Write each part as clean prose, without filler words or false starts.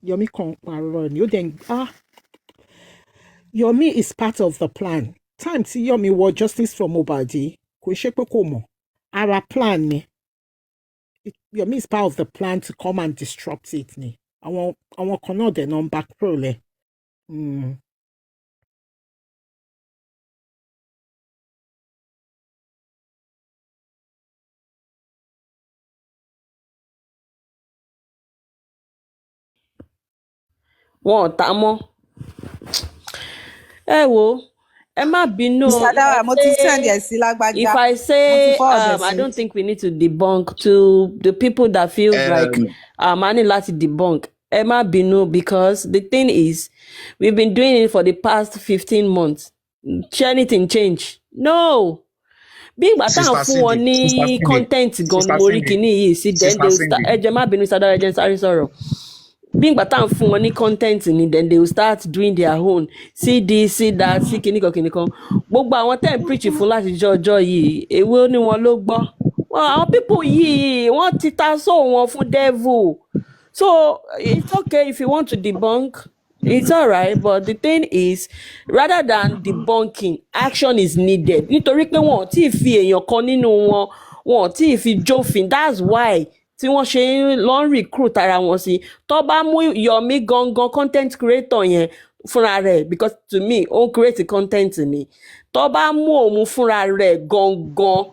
Yomi can't run. You then Yomi is part of the plan. Time see Yomi was justice for Mobadi. Kò ṣe pé kò mọ̀. Our plan ni. Yomi is part of the plan to come and disrupt it ni. Àwọn kan náà dẹ̀ náà ń back pro lẹ̀. Wọn ò ta mọ́. Ẹ wo, ẹ má bínú. Mr. Dawa, mo ti send ẹ sí lágbájá. If I say forward I don't think we need to debunk to the people that feels like I need láti debunk. Ẹ má bínú, because the thing is, we've been doing it for the past 15 months. Should anything change? No. Bí ìgbà tá à ń fún wọn ní content gan ni mo rí kinní yìí sí, then they will start. Ẹ jẹ́ má bínú, Mr. Dawa, ẹ jẹ́ sáré sọ̀rọ̀. Bí ìgbà tá à ń fún wọn ní content ni, then they will start doing their own. See this, see that, see kinní kan. Gbogbo àwọn tẹ́ ń preach fún láti ọjọ́ yìí, èwo ni wọn ló gbọ́. Àwọn people yìí, wọ́n ti ta sóò wọn fún devil. So it's okay if you want to debunk. It's all right, but the thing is, rather than debunking, action is needed. Nítorí pé wọn ò tí ì fi èèyàn kan nínú wọn ò tí ì fi jófin. That's why tí wọ́n ṣe lọ ń recruit ara wọn sí. Tó bá mú Yomi gangan content creator yẹn fúnra rẹ̀, because to me ó ń create content ni. Tó bá mú òun fúnra rẹ̀ gangan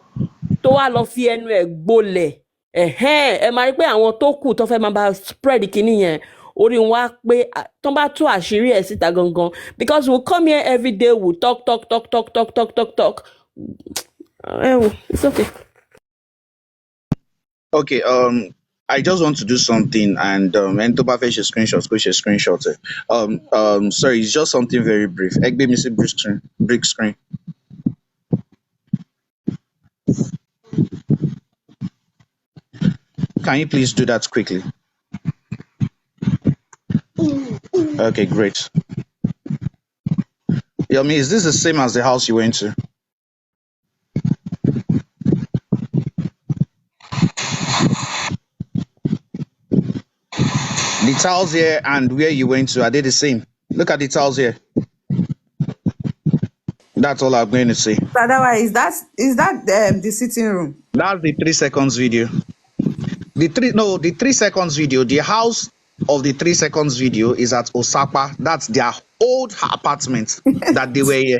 tó wá lọ fi ẹnu ẹ̀ gbolẹ̀, ẹ máa rí pé àwọn tó kù tó fẹ́ máa bá spread kìíní yẹn orí wa pé tó bá tú àṣírí ẹ̀ síta gangan, because we come here every day, we talk. It's okay. Okay, I just want to do something, and and to fetch a screenshot, sorry, it's just something very brief. Egbe me say brick screen. Can you please do that quickly? Okay, great. Yomi, is this the same as the house you went to? The tiles here and where you went to, are they the same? Look at the tiles here. That's all I'm going to say. Sadawa, is that the sitting room? That's the 3 seconds video. The 3 seconds video, the house of the 3 seconds video is at Osaka. That's their old apartment that they were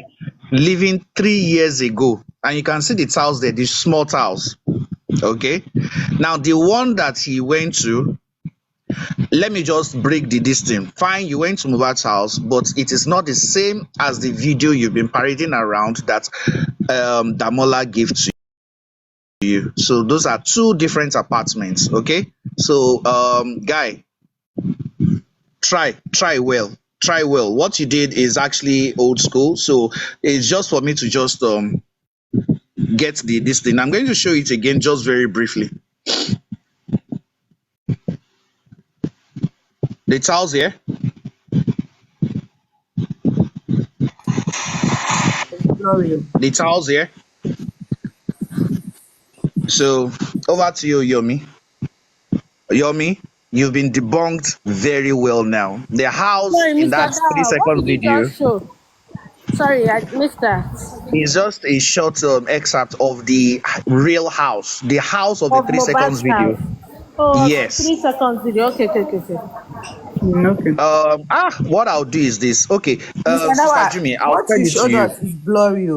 living 3 years ago. And you can see the tiles there, the small tiles. Okay. Now the one that he went to, let me just break this thing. Fine, you went to Mubat's house, but it is not the same as the video you've been parading around that Damola gave to you. So those are 2 different apartments. Okay. So guy, try well. What you did is actually old school. So it's just for me to just get this thing. I'm going to show it again just very briefly. The tiles here. The tiles here. So over to you, Yomi. Yomi, you've been debunked very well now. The house in that 3 second video. Sorry, I missed that. It's just a short excerpt of the real house. The house of the 3 seconds video. Oh, yes. 3 seconds video. Okay. Okay. What I'll do is this. Okay, Sister Jimmy, I'll tell it to you. Is blurry.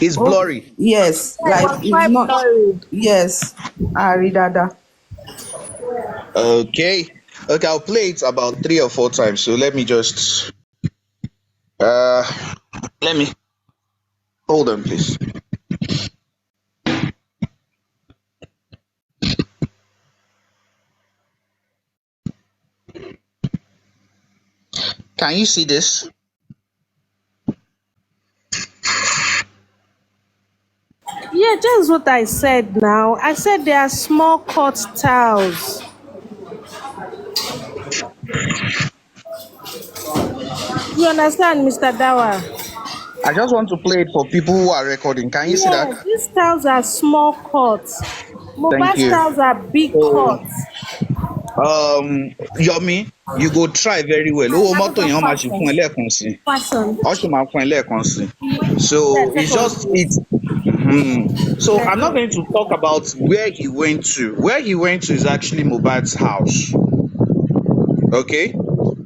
It's blurry. Yes, like it's not blurry. Yes, I read that. Okay, I'll play it about 3 or 4 times. So let me just let me hold on, please. Can you see this? Yeah, just what I said now. I said they are small cut tiles. You understand, Mr. Dawa? I just want to play it for people who are recording. Can you see that? These tiles are small cuts. Mobile you. tiles are big cuts. Yomi, you go try very well. Owó I mọ́tò want yẹn wọ́n máa ṣe fashion. fún ẹ lẹ́ẹ̀kan sí. Fashion. Wọ́n sì máa fún ẹ lẹ́ẹ̀kan sí. So Yeah, it's second just place. So I'm not Second. going to talk about where he went to. Where he went to is actually Mohbad's house. Okay?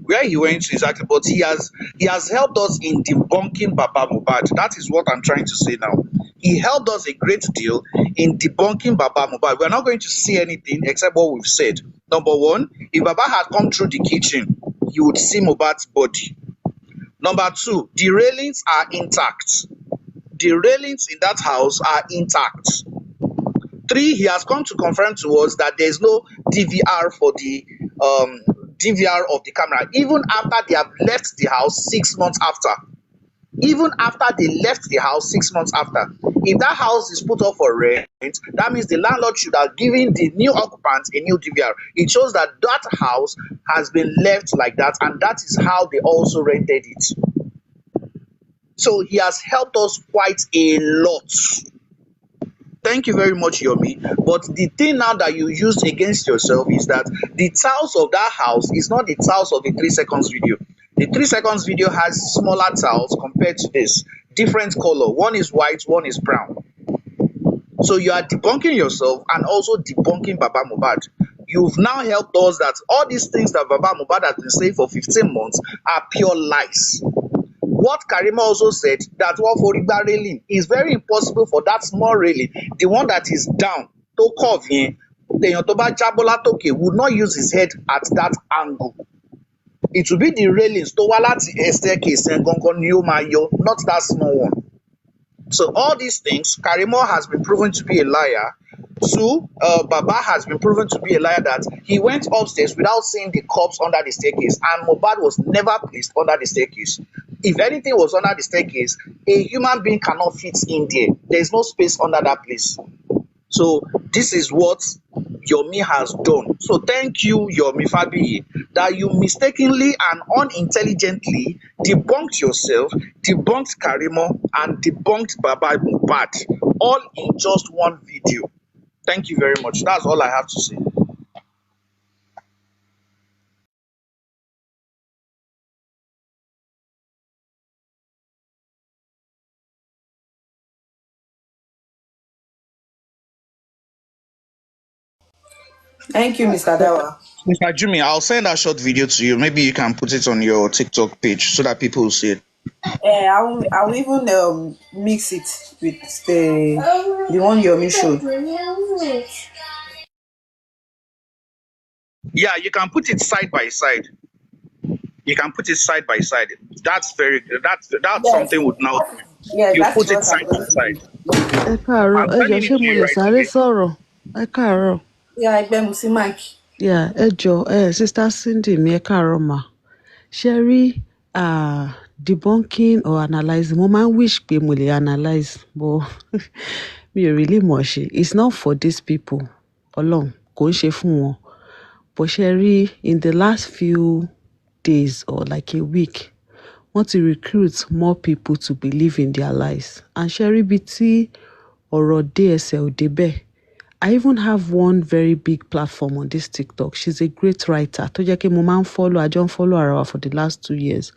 Where he went to is actually, but he has helped us in debunking Baba Mohbad. That is what I'm trying to say now. He helped us a great deal in debunking Baba Mohbad. We're not going to see anything except what we've said. Number one, if Baba had come through the kitchen, you would see Mohbad's body. Number two, the railings are intact. The railings in that house are intact. Three, he has come to confirm to us that there is no DVR for the DVR of the camera, even after they have left the house 6 months after. Even after they left the house 6 months after. If that house is put up for rent, that means the landlord should have given the new occupants a new DVR. It shows that that house has been left like that, and that is how they also rented it. So he has helped us quite a lot. Thank you very much, Yomi. But the thing now that you used against yourself is that the tiles of that house is not the tiles of the 3 seconds video. The 3 seconds video has smaller tiles compared to this. Different color. One is white, one is brown. So you are debunking yourself and also debunking Baba Mohbad. You've now helped us that all these things that Baba Mohbad has been saying for 15 months are pure lies. What Karima also said, that one for Igba railing is very impossible for that small railing, the one that is down to curve yẹn, èèyàn tó bá jábọ́ látòkè would not use his head at that angle. It will be the railings tó wá láti staircase yẹn gangan ni ó máa yọ, not that small one. So all these things, Karimo has been proven to be a liar. Two, Baba has been proven to be a liar that he went upstairs without seeing the corpse under the staircase, and Mohbad was never placed under the staircase. If anything was under the staircase, a human being cannot fit in there. There is no space under that place. So this is what Yomi has done. So thank you, Yomi Fabiyi, that you mistakenly and unintelligently debunked yourself, debunked Karimo, and debunked Baba Mohbad, all in just one video. Thank you very much. That's all I have to say. Thank you, Mr. Dawa. Mr. Jimmy, I'll send that short video to you. Maybe you can put it on your TikTok page so that people will see it. I will even mix it with the one Yomi showed. Yeah, you can put it side by side. You can put it side by side. That's very good. That's Yes, something would now yes, you that is put it what I'm side by going to side. do. Ẹ káàárọ̀, I'm ẹ jọ̀ọ́ sending it ṣé to mo you lè right sáré away. sọ̀rọ̀? Ẹ káàárọ̀. Yeah, Ẹgbẹ́ Musi Mike. Yeah, ẹ jọ̀ọ́ Sister Cindy mi ẹ káàárọ̀ mà. Ṣé rí debunking or analyzing? Mo máa ń wish pé mo lè analyze but mi ò really mọ̀ ṣe. It's not for these people. Ọlọ́run kò ń ṣe fún wọn. But ṣé rí in the last few days or like a week, wọ́n ti recruit more people to believe in their lies. And ṣé rí ibi tí ọ̀rọ̀ dé ẹsẹ̀ ò débẹ̀. I even have one very big platform on this TikTok. She's a great writer. Tó jẹ́ kí mo máa ń follow, I don't follow her for the last 2 years.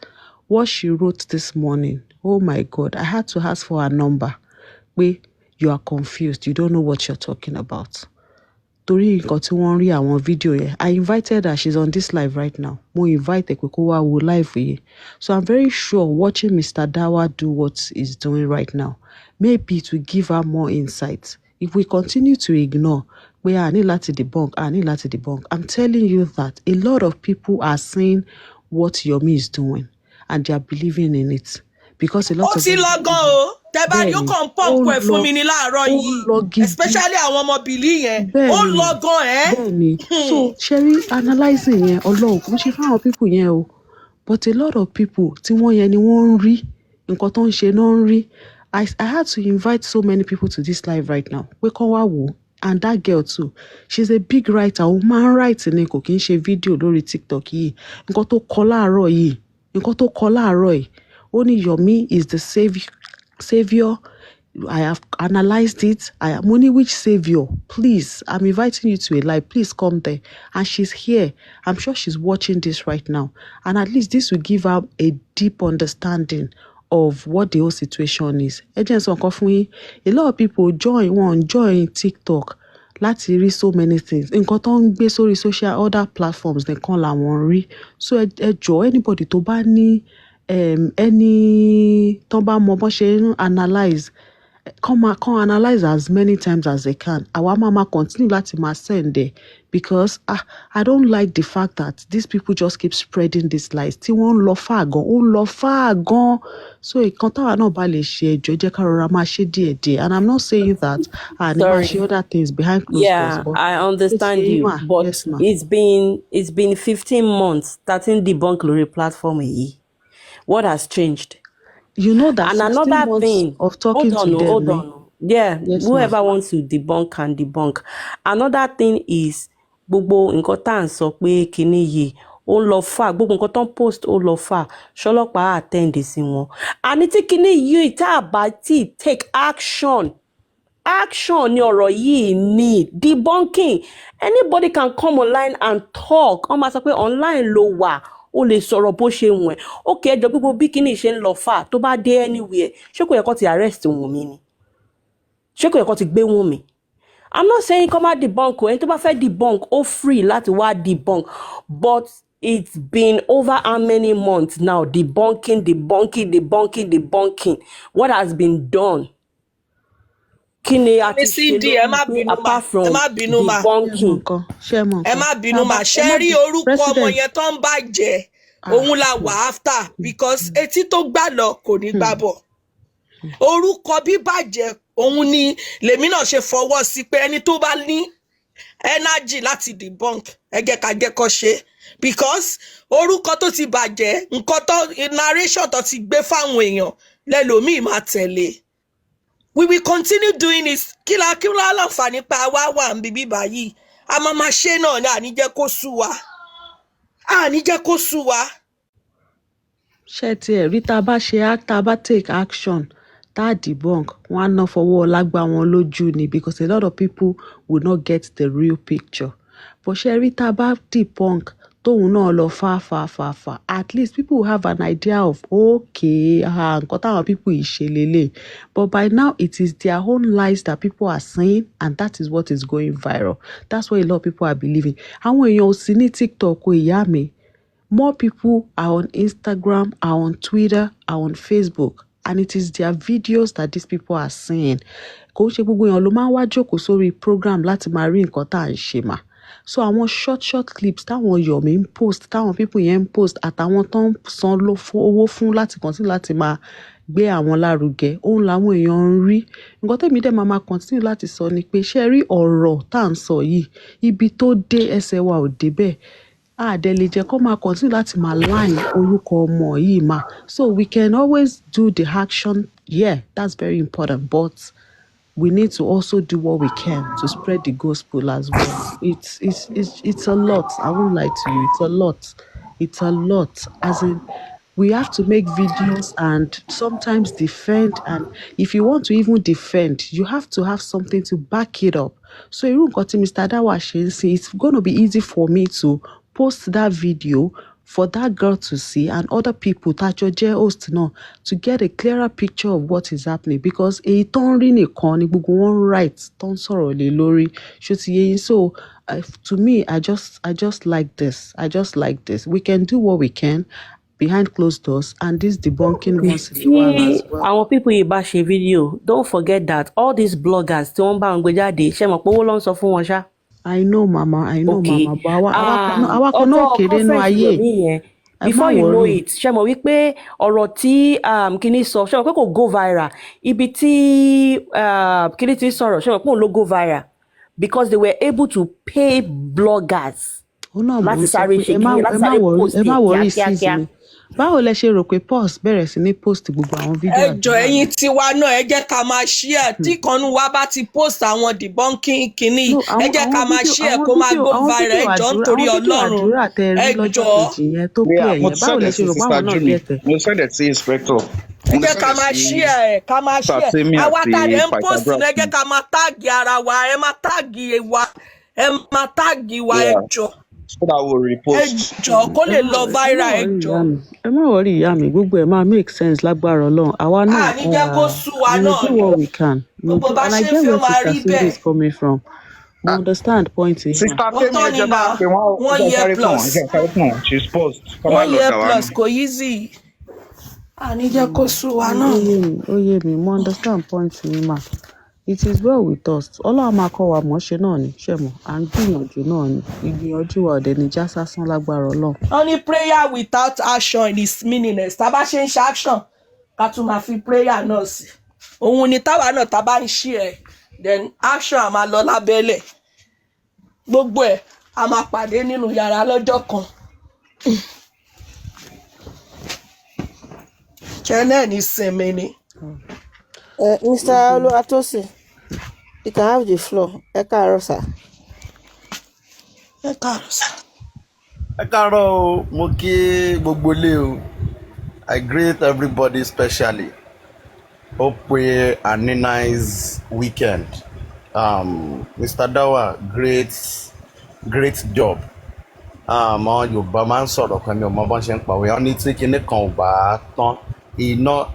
What she wrote this morning, oh my God, I had to ask for her number. Pé you are confused, you don't know what you're talking about. Torí nǹkan tí wọ́n rí àwọn fídíò yẹn. I invited her, she's on this live right now. Mo invite ẹ pé kó wá wo live yìí. So I'm very sure watching Mr. Dawa do what he's doing right now, maybe to give her more insight. If we continue to ignore, pé a ní láti debunk, I'm telling you that a lot of people are seeing what Yomi is doing and they are believing in it. Because a lot ó of ti them lọ gan o tẹ bá rí ó kàn ń pọ̀mpù ẹ̀ fún mi ní láàárọ̀ ó yìí lọ gidi. especially àwọn ọmọ bìlí yẹn ó Bẹ́ẹ̀ni, lọ gan ẹ́. bẹ́ẹ̀ni. So ṣẹ́rí analysing yẹn Ọlọ́run kò ń ṣe fáwọn people yẹn o, but a lot of people tí wọ́n yẹn ni wọ́n ń rí nǹkan tó ń ṣe náà ń rí. I had to invite so many people to this live right now pé kán wá wò ó, and that girl too, she's a big writer. Ó máa ń write ni, kò kí ń ṣe fídíò lórí TikTok yìí. Nǹkan tó kọ láàárọ̀ yìí ó ní Yomi is the saviour I have analyzed it. Money, which savior? Please, I'm inviting you to a live. Please come there. And she's here. I'm sure she's watching this right now. And at least this will give her a deep understanding of what the whole situation is. A lot of people join TikTok láti rí so many things. Nǹkan tó ń gbé sórí social other platforms nìkan làwọn rí. So ẹ jọ̀ọ́ anybody tó bá ní any tó bá mọ bọ́n ṣe ń analyse, come analyze as many times as they can. Àwa máa continue láti máa send there because I don't like the fact that these people just keep spreading these lies. Tí wọ́n ń lọ far gan. So ìkan táwa náà bá lè ṣe ẹjọ́ jẹ́ ká rọra máa ṣe díẹ̀díẹ̀. And I'm not saying that ní máa ṣe other things behind closed doors. But I understand you, but yes, ma. it's been 15 months starting debunk lórí platform yìí. What has changed? You know that And 16 another months thing, of talking to them. hold on. Yeah, yes, whoever wants to debunk can debunk. Another thing is, gbogbo nǹkan tá à ń sọ pé kinní yìí ó lọ fà, gbogbo nǹkan tó ń post ó lọ fà, ṣọlọ́pàá attend sí wọn. Àní tí kinní yìí tá a bá tí take action ni ọ̀rọ̀ yìí need debunking. Anybody can come online and talk. Wọ́n máa sọ pé online ló wà. O lè sọ̀rọ̀ bó ṣe wù ẹ́. Okay, ẹjọ́ gbogbo bí kíní ṣe ń lọ fà tó bá dé anywhere. Ṣé kò yẹ kó ti arrest Wùnmí ni? Ṣé kò yẹ kó ti gbé Wùnmí? I'm not saying kó má debunk o. Ẹni tó bá fẹ́ debunk ó free láti wá debunk. But it's been over how many months now debunking. What has been done? Kí ni a ti ṣe lórí apart from debunking? Ẹ má bínú mà, ṣe rí orúkọ ọmọ yẹn tó ń bàjẹ́ òun la wà after because etí tó gbà lọ kò ní gbà bọ̀. Orúkọ bíbàjẹ́ òun ni lèmi náà ṣe fọwọ́ sí pé ẹni tó bá ní energy láti debunk ẹ jẹ́ ká jẹ́ kó ṣe because orúkọ tó ti bàjẹ́ nǹkan tó narration tó ti gbé fáwọn èèyàn lẹ́lòmíì máa tẹ̀lé. We will continue doing it. Kí la láǹfààní pa wá ń bíbí báyìí. A máa ṣe náà ní àní jẹ́ kó sú wa. Àní jẹ́ kó sú wa. Ṣé tiẹ̀ rí tá a bá take action, tá a debunk, wọ́n á ná fọwọ́ lágbá wọn lójú ni because a lot of people will not get the real picture. But ṣé rí tá a bá debunk, tóun náà lọ far. At least people will have an idea of okay, nǹkan táwọn people yìí ṣe lélẹ̀. But by now it is their own lies that people are saying, and that is what is going viral. That's what a lot of people are believing. Àwọn èèyàn ò sí ní TikTok o ìyá mi. More people are on Instagram, are on Twitter, are on Facebook, and it is their videos that these people are seeing. Kò ṣe gbogbo èèyàn ló máa ń wá jókòó sórí program láti máa rí nǹkan tá à ń ṣe mà. So àwọn short clips táwọn Yomi ń post, táwọn people yẹn ń post, àtàwọn tó ń san owó fún láti continue láti máa gbé àwọn lárugẹ, òun làwọn èèyàn ń rí. Nǹkan tẹ́mi dẹ̀ máa continue láti sọ ni pé ṣé rí ọ̀rọ̀ tá à ń sọ yìí, ibi tó dé ẹsẹ̀ wa ò débẹ̀. Lè jẹ́ kó máa continue láti máa line orúkọ ọmọ yìí mà. So we can always do the action. Yeah, that's very important. But we need to also do what we can to spread the gospel as well. It's a lot. I won't lie to you. It's a lot. As in, we have to make videos and sometimes defend. And if you want to even defend, you have to have something to back it up. So irú nǹkan tí Mr. Dawa ṣe ń sìn, it's going to be easy for me to post that video for that girl to see and other people tájọ jẹ́ host náà to get a clearer picture of what is happening because èyí tó ń rí nìkan ni gbogbo wọn right tó ń sọ̀rọ̀ lé lórí ṣó ti yé yín. So to me I just like this. We can do what we can behind closed doors and this debunking once in a while as well. Àwọn people yìí bá ṣe video, don't forget that all these bloggers tí wọ́n bá ń gbé jáde ṣe mọ̀ pé owó ló ń sọ fún wọn ṣá. I know mama, but àwa kan náà kéré nú ayé. Before you know it, ṣe mọ̀ wípé ọ̀rọ̀ tí kíní sọ, ṣe mọ̀ pé kò go viral. Ibi tí kíní ti sọ̀rọ̀, ṣe mọ̀ pé òun ló go viral because they were able to pay bloggers láti sáré ṣe kíní, láti sáré post kíákíá. Báwo lẹ ṣe rò pé post bẹ̀rẹ̀ sí ní post gbogbo àwọn fídíò? Ẹjọ́ ẹ̀yin tiwa náà ẹ jẹ́ ká máa share tí kanú wa bá ti post àwọn debunking kìíní ẹ jẹ́ ká máa share kó máa go viral ẹjọ́ nítorí Ọlọ́run ẹjọ́. Báwo lẹ ṣe rò pé àwọn náà lè tẹ̀? Mo send it sí inspector. ẹ jẹ́ ká máa share ẹ̀ ká máa share àwa tá a dẹ̀ ń post ní ẹ jẹ́ ká máa táàgì ara wa ẹ máa táàgì wa ẹ máa táàgì wa ẹ jọ so that we'll repost. ẹ jọ kó lè lọ viral ẹ jọ. ẹ má wọrí ìyá mi gbogbo ẹ máa make sense lágbára Ọlọ́run àwa náà ní jẹ́ kó sú wa we náà will do what we can. gbogbo bá And I ṣe get fi where máa Sister rí Cindy is bẹ́ẹ̀. coming from. We understand point here. Sister Temi Ọ̀tọ̀ ni ẹ jẹ́ bá náà, pé one year plus. She's paused. 1 year plus kò easy. Ní jẹ́ kó sú wa náà. Ó yé mi mo understand point yín mà. It is well with us. Ọlọ́run máa kọ́ wa mọ̀ ṣe náà ni ṣe mọ̀ à ń gbìyànjú náà ni ìgbìyànjú wa ọ̀dẹ̀ ní já sásán lágbára Ọlọ́run. Only prayer without action is meaningless. Tá a bá ṣe ń ṣe action ká tún máa fi prayer náà sí. Òun ni táwa náà tá a bá ń ṣe ẹ̀ then action a máa lọ lábẹ́lẹ̀. Gbogbo ẹ̀ a máa pàdé nínú yàrá lọ́jọ́ kan. Channel ní sinmi ni. Mr. Oluwatosin, you can have the floor. Ẹ káàárọ̀ sà. Ẹ káàárọ̀ sà. Ẹ káàárọ̀ o, mo kí gbogbo ilé o. I greet everybody specially. Hope we are a nice weekend. Mr. Dawa, great job. Àwọn Yorùbá máa ń sọ̀rọ̀ kan ní ọmọ bọ́n ṣe ń pàwé. Wọ́n ní tí kinní kan ò bá tán, iná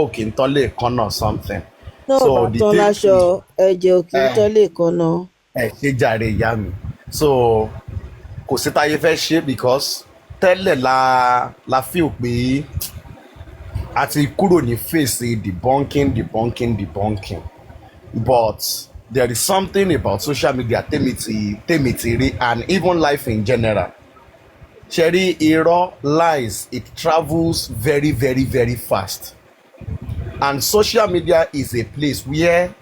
òkè ń tán lè kán náà something. Náà bá tán láṣọ ẹ̀jẹ̀ òkè ń tán lè kan náà. Ẹ ṣe jàre ìyá mi. So kò sí táyé fẹ́ ṣe because tẹ́lẹ̀ la feel pé a ti kúrò ní face debunking. But there is something about social media tèmi ti rí and even life in general. Ṣẹ̀rí irọ́ lies, it travels very, very, very fast. And social media is a place where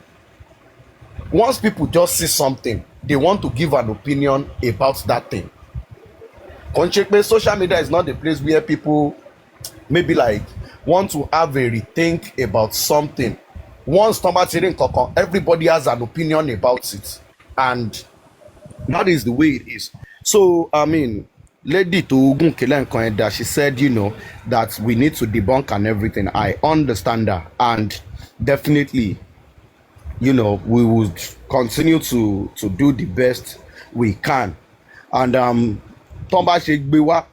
once people just see something, they want to give an opinion about that thing. Konchekpe, social media is not a place where people maybe like want to have a rethink about something. Once everybody has an opinion about it. And that is the way it is. So, I mean, Lady Togun Kilenkoenda, she said, that we need to debunk and everything. I understand that. And definitely, we would continue to do the best we can. And Tomba Shegbewa,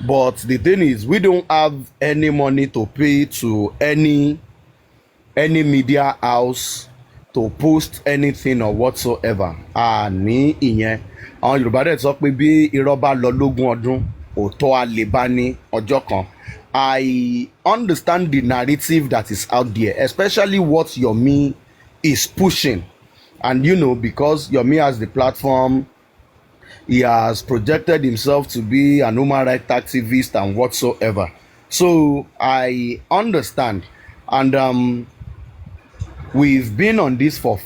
but the thing is, we don't have any money to pay to any media house to post anything or whatsoever. Ní ìyẹn àwọn Yorùbá dẹ̀ sọ pé bí irọ́ bá lọ lógún ọdún òótọ́ á lè bá ní ọjọ́ kan. I understand the narrative that is out there, especially what Yomi is pushing. And because Yomi has the platform, he has projected himself to be an human rights activist and whatsoever. So I understand. And we've been on this for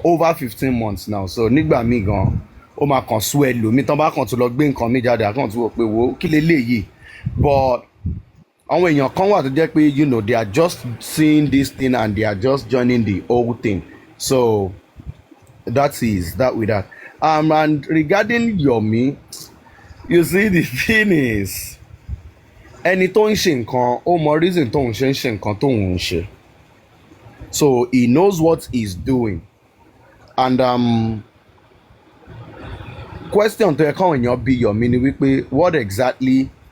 over 15 months now. So nígbà míì gan ó máa kàn sú ẹ lò mí tán bá kàn tún lọ gbé nǹkan mi jáde àkàn tún wò pé wo kí leléyìí. But àwọn èèyàn kan wà tó jẹ́ pé they are just seeing this thing and they are just joining the whole thing. So that is that with that. And regarding Yomi, you see, the thing is, ẹni tó ń ṣe nǹkan ó mọ reason tó ń ṣe nǹkan tó ń ṣe. So he knows what he's doing. And question tó yẹ káwọn èèyàn bí Yomi ni wípé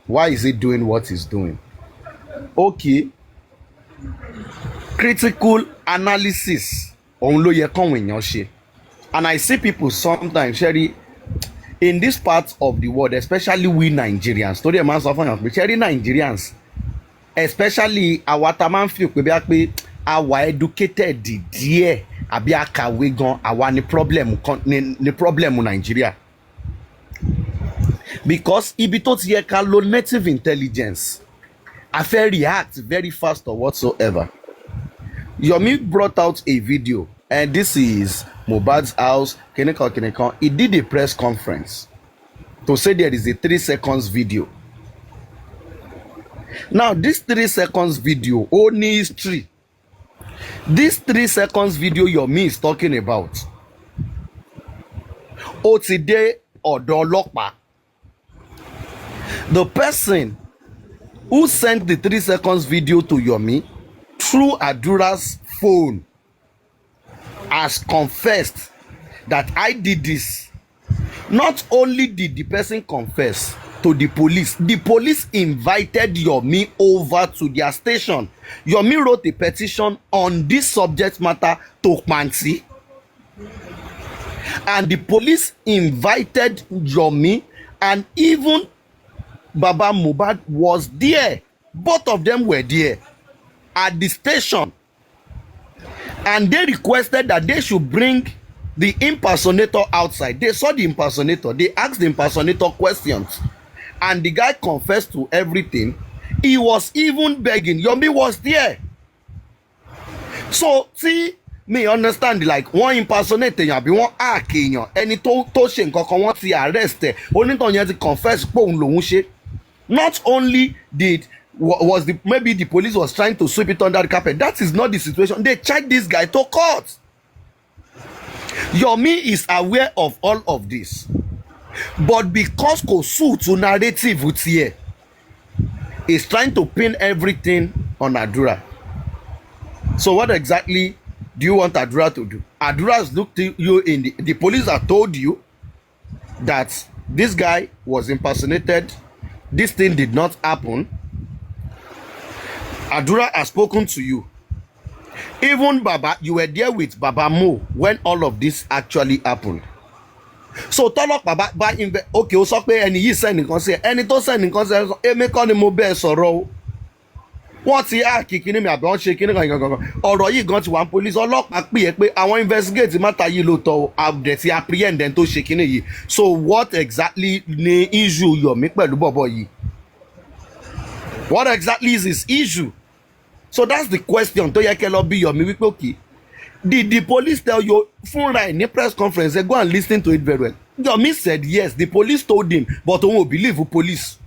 why is he doing what he's doing? Okay, critical analysis òun ló yẹ káwọn èèyàn ṣe. And I see people sometimes, Sherry, in this part of the world, especially we Nigerians, torí ẹ̀ máa ń sọ fún yàn pé Sherry Nigerians, especially àwa tá máa ń fi òpè bí a pé àwa educated díẹ̀ àbí àkàwé gan àwa ni problem Nigeria. Because ibi tó ti yẹ ká lo native intelligence, a fẹ́ react very fast or whatsoever. Yomi brought out a video, and this is Mohbad's house, Kinikan. He did a press conference to say there is a 3 seconds video. Now, this 3 seconds video only history. This 3 seconds video Yomi is talking about. Ó ti dé ọ̀dọ̀ ọlọ́pàá. The person who sent the 3 seconds video to Yomi through Adura's phone, has confessed that I did this. Not only did the person confess to the police invited Yomi over to their station. Yomi wrote a petition on this subject matter to Kpansi, and the police invited Yomi, and even Baba Mohbad was there. Both of them were there at the station, and they requested that they should bring the impersonator outside. They saw the impersonator, they asked the impersonator questions, and the guy confessed to everything. He was even begging. Yomi was there. So see, me understand, like one impersonate èèyàn àbí one hack èèyàn, ẹni tó ṣe nǹkan kan wọ́n ti arrest ẹ̀, onítàn yẹn ti confess pé òun lòun ṣe. Not only was maybe the police was trying to sweep it under the carpet. That is not the situation. They charged this guy to court. Yomi is aware of all of this, but because kò suit narrative here, is trying to pin everything on Adura. So what exactly do you want Adura to do? Adura has looked at you in the police have told you that this guy was impersonated, this thing did not happen. Adura has spoken to you. Even Baba, you were there with Baba Mo when all of this actually happened. So tọ́lọ́ Baba okay, ó sọ pé ẹni yìí sẹ́ni kan sí ẹ, ẹni tó sẹ́ni kan sí ẹ, èmi kọ́ ni mo bẹ́ẹ̀ sọ̀rọ̀ o. Wọ́n ti áàkì kíní mi àbí wọ́n ṣe kíní kan ọ̀rọ̀ yìí gan ti wà ní police, ọlọ́pàá pè é pé àwọn investigate matter yìí ló tọ́ àbẹ̀ ti apprehend ẹni tó ṣe kíní yìí. So what exactly ni issue Yomi pẹ̀lú bọ̀bọ̀ yìí? What exactly is his issue? So that's the question tó yẹ kẹ́ lọ bí Yomi wípé okay, did the police tell you fúnra ẹ̀ ní press conference, go and listen to it very well. Yomi said yes, the police told him, but òun ò believe the police.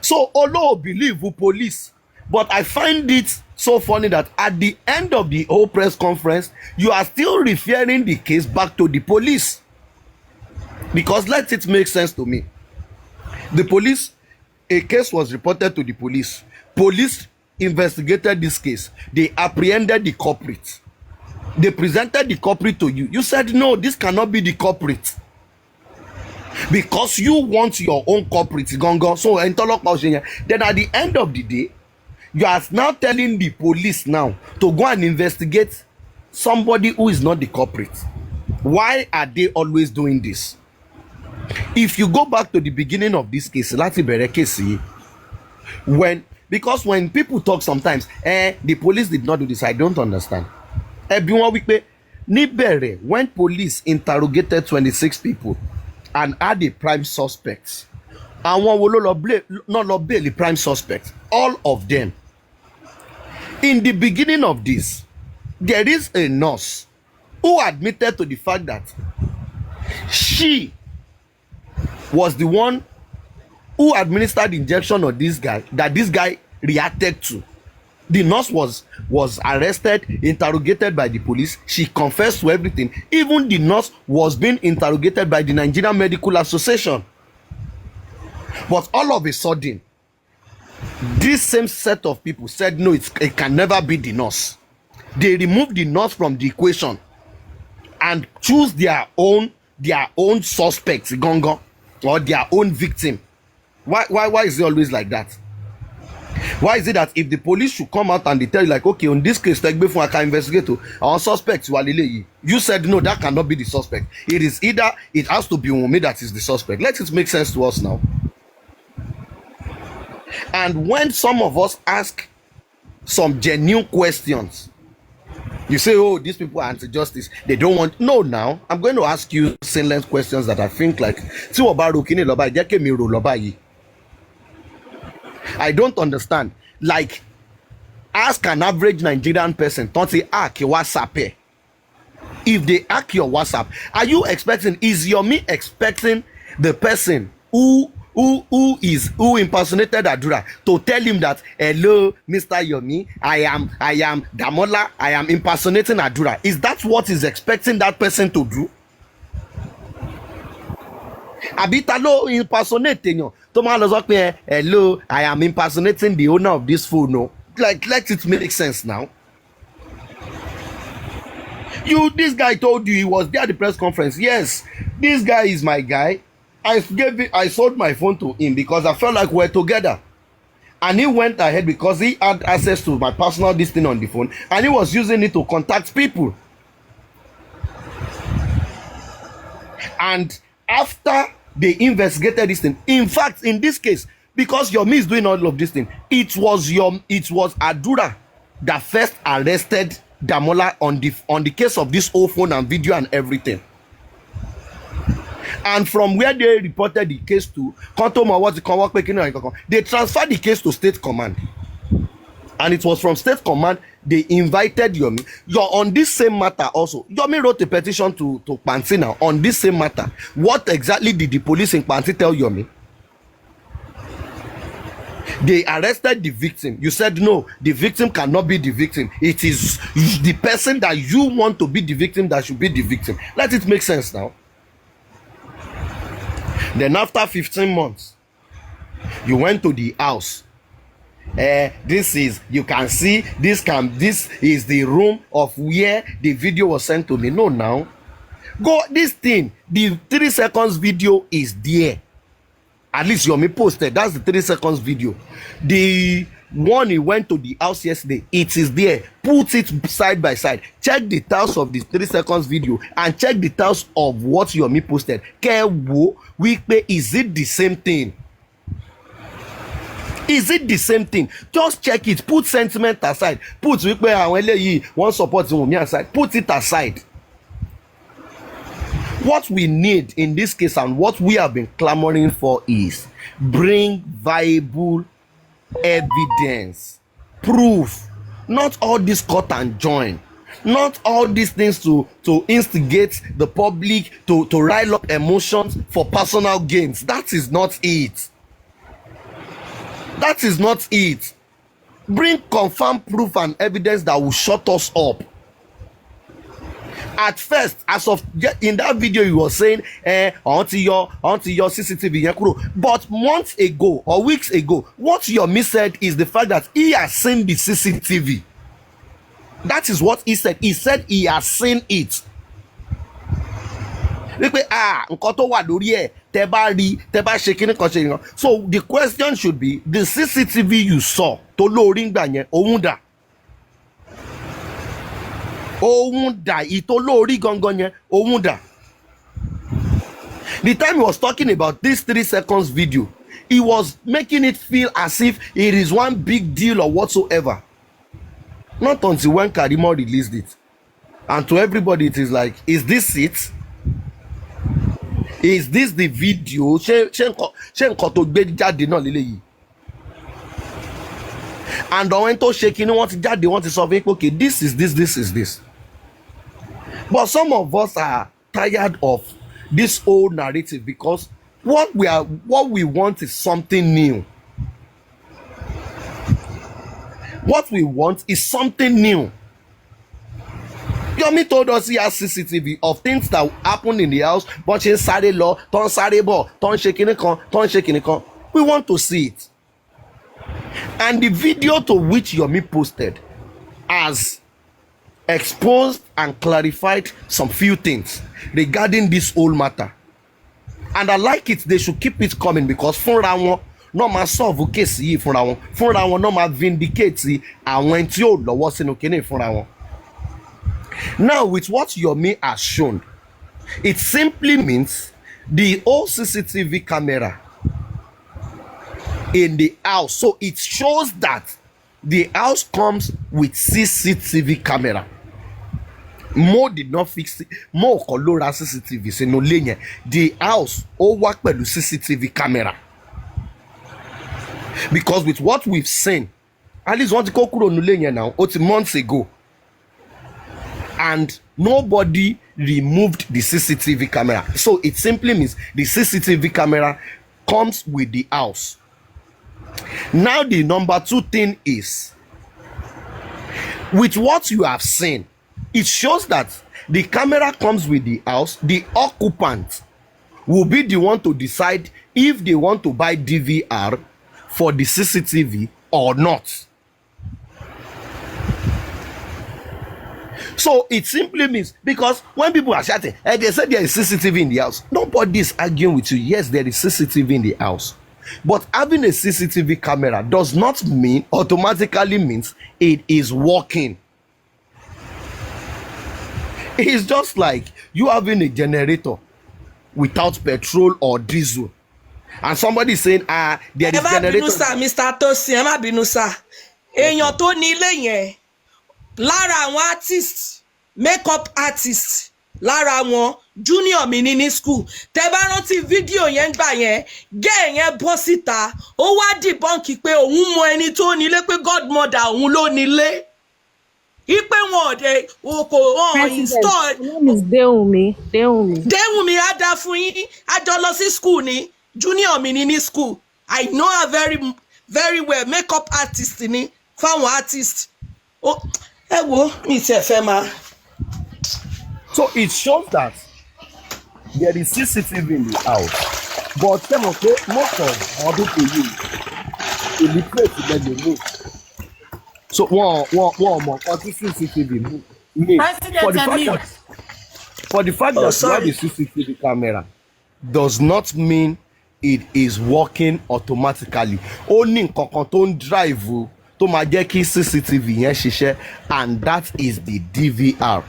So Olo believe the police, but I find it so funny that at the end of the whole press conference, you are still referring the case back to the police. Because let it make sense to me. The police, a case was reported to the police. Police investigated this case. They apprehended the culprit. They presented the culprit to you. You said, no, this cannot be the culprit. Because you want your own culprit. So, then at the end of the day, you are now telling the police now to go and investigate somebody who is not the culprit. Why are they always doing this? If you go back to the beginning of this case, because when people talk sometimes, the police did not do this, I don't understand. When police interrogated 26 people and had the prime suspects, and one will not bail the prime suspect, all of them. In the beginning of this, there is a nurse who admitted to the fact that she was the one who administered the injection of this guy, that this guy reacted to. The nurse was arrested, interrogated by the police. She confessed to everything. Even the nurse was being interrogated by the Nigerian Medical Association. But all of a sudden, this same set of people said, no, it can never be the nurse. They removed the nurse from the equation and choose their own suspects, Gongo, or their own victim. Why is it always like that? Why is it that if the police should come out and they tell you, like, okay, on this case, like before I can investigate, our suspects, you said no, that cannot be the suspect. It is either it has to be Yomi that is the suspect. Let it make sense to us now. And when some of us ask some genuine questions, you say, oh, these people are anti-justice, they don't want. No, now I'm going to ask you sinless questions that I think like I don't understand. Like, ask an average Nigerian person, don't say hack your WhatsApp. If they hack your WhatsApp, are you expecting, is Yomi expecting the person who impersonated Adura to tell him that, hello, Mr. Yomi, I am Damola, I am impersonating Adura? Is that what he's expecting that person to do? àbí ta ló impersonate èèyàn tó máa lọ sọ pé hello, I am impersonating the owner of this phone. No, like, let it make sense now. This guy told you he was there at the press conference. Yes, this guy is my guy. I sold my phone to him because I felt like we're together. And he went ahead because he had access to my personal this thing on the phone, and he was using it to contact people. And after they investigated this thing, in fact, in this case, because Yomi is doing all of this thing, it was Adura that first arrested Damola on the case of this whole phone and video and everything. And from where they reported the case to, they transferred the case to State Command. And it was from State Command they invited Yomi. You're on this same matter also. Yomi wrote a petition to Panti now on this same matter. What exactly did the police in Panti tell Yomi? They arrested the victim. You said no, the victim cannot be the victim. It is the person that you want to be the victim that should be the victim. Let it make sense now. Then after 15 months, you went to the house. This is, you can see, this is the room of where the video was sent to me. No, now. Go, this thing, the 3 seconds video is there. At least Yomi posted, that's the 3 seconds video. The one he went to the house yesterday, it is there. Put it side by side. Check the tiles of the 3 seconds video and check the tiles of what Yomi posted. Is it the same thing? Is it the same thing? Just check it. Put sentiment aside. Put one support aside. Put it aside. What we need in this case and what we have been clamoring for is bring viable evidence, proof, not all this cut and join, not all these things to instigate the public to rile up emotions for personal gains. That is not it. That is not it. Bring confirmed proof and evidence that will shut us up. At first, as of in that video, you were saying, onto your CCTV. But months ago or weeks ago, what Yomi said is the fact that he has seen the CCTV. That is what he said. He said he has seen it. So the question should be, the CCTV you saw to lórí ngbà yẹn òun dà. The time he was talking about this 3 seconds video, he was making it feel as if it is one big deal or whatsoever. Not until when Karimo released it. And to everybody it is like, is this it? Is this the video? And I went to shaking, want to solve it. Okay, this is this. But some of us are tired of this old narrative because what we want is something new. What we want is something new. Yomi told us he has CCTV of things that happen in the house, but she sare law, ton sare bo, ton shaking it. We want to see it. And the video to which Yomi posted has exposed and clarified some few things regarding this whole matter. And I like it. They should keep it coming because fúnra wọn no ma solve case yìí fúnra wọn no ma vindicate àwọn tí ó lọ́wọ́ sínú kíní fúnra wọn. Now with what Yomi has shown, it simply means the whole CCTV camera in the house. So it shows that the house comes with CCTV camera. Mo did not fix it. Mo kò lọ ra CCTV sínú ilé yẹn. The house ó wá pẹ̀lú CCTV camera. Because with what we've seen, at least wọ́n ti kó kúrò nílé yẹn now, ó ti months ago. And nobody removed the CCTV camera. So it simply means the CCTV camera comes with the house. Now the number 2 thing is, with what you have seen, it shows that the camera comes with the house. The occupant will be the one to decide if they want to buy DVR for the CCTV or not. So it simply means, because when people are shouting and they say there is CCTV in the house, nobody is arguing with you. Yes, there is CCTV in the house, but having a CCTV camera does not mean automatically means it is working. It's just like you having a generator without petrol or diesel, and somebody saying there is generator. Mr. Tosin, ẹ má bínú sá, èèyàn tó ní ilé yẹn lára àwọn artist, makeup artist lára wọn junior mi ní school. Tẹ́ bá rántí fídíò yẹn gbà yẹn, gẹ́ yẹn bọ́ síta, ó wá debunk pé òun mọ ẹni tó nílé, pé godmother òun ló nílé. Ipe wọn de oko install. Name is Deumi. Deumi á dá fún yín, á jọ lọ sí school ni, junior mi ní school. I know her very well, makeup artist ni, fáwọn artist. Oh, ẹ wo mi ti ẹ fẹ́ máa. So it shows that there is CCTV in the house, but some of the most of our people illiterate let them know. So one more CCTV for the fact that you have a CCTV camera does not mean it is working automatically. Only nǹkan tó ń drive tó máa jẹ́ kí CCTV yẹn ṣiṣẹ́, and that is the DVR.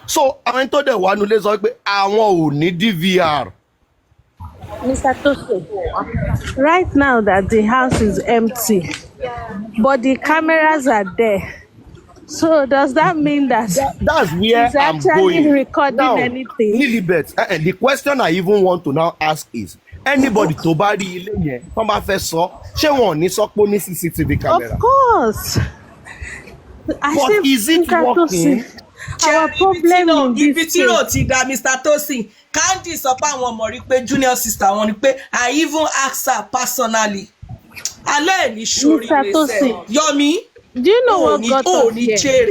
So àwọn tó dẹ̀ wá nulẹ̀ sọ pé àwọn ò ní DVR. Mr. Tosin, right now that the house is empty, but the cameras are there. So does that mean that that's where he's I'm actually going recording now, anything? Lilibet, the question I even want to now ask is, anybody tó bá rí ilé yẹn tó bá fẹ́ sọ, ṣé wọn ò ní sọ pé ó ní CCTV camera? Of course. But is it working? Our problem in this case. Mr. Tosin, Candy sọ pé àwọn ọmọ rí pé junior sister wọn ni pé I even asked her personally. Alẹ́ ní sori lẹ́sẹ̀. Yomi, do you know what got us here?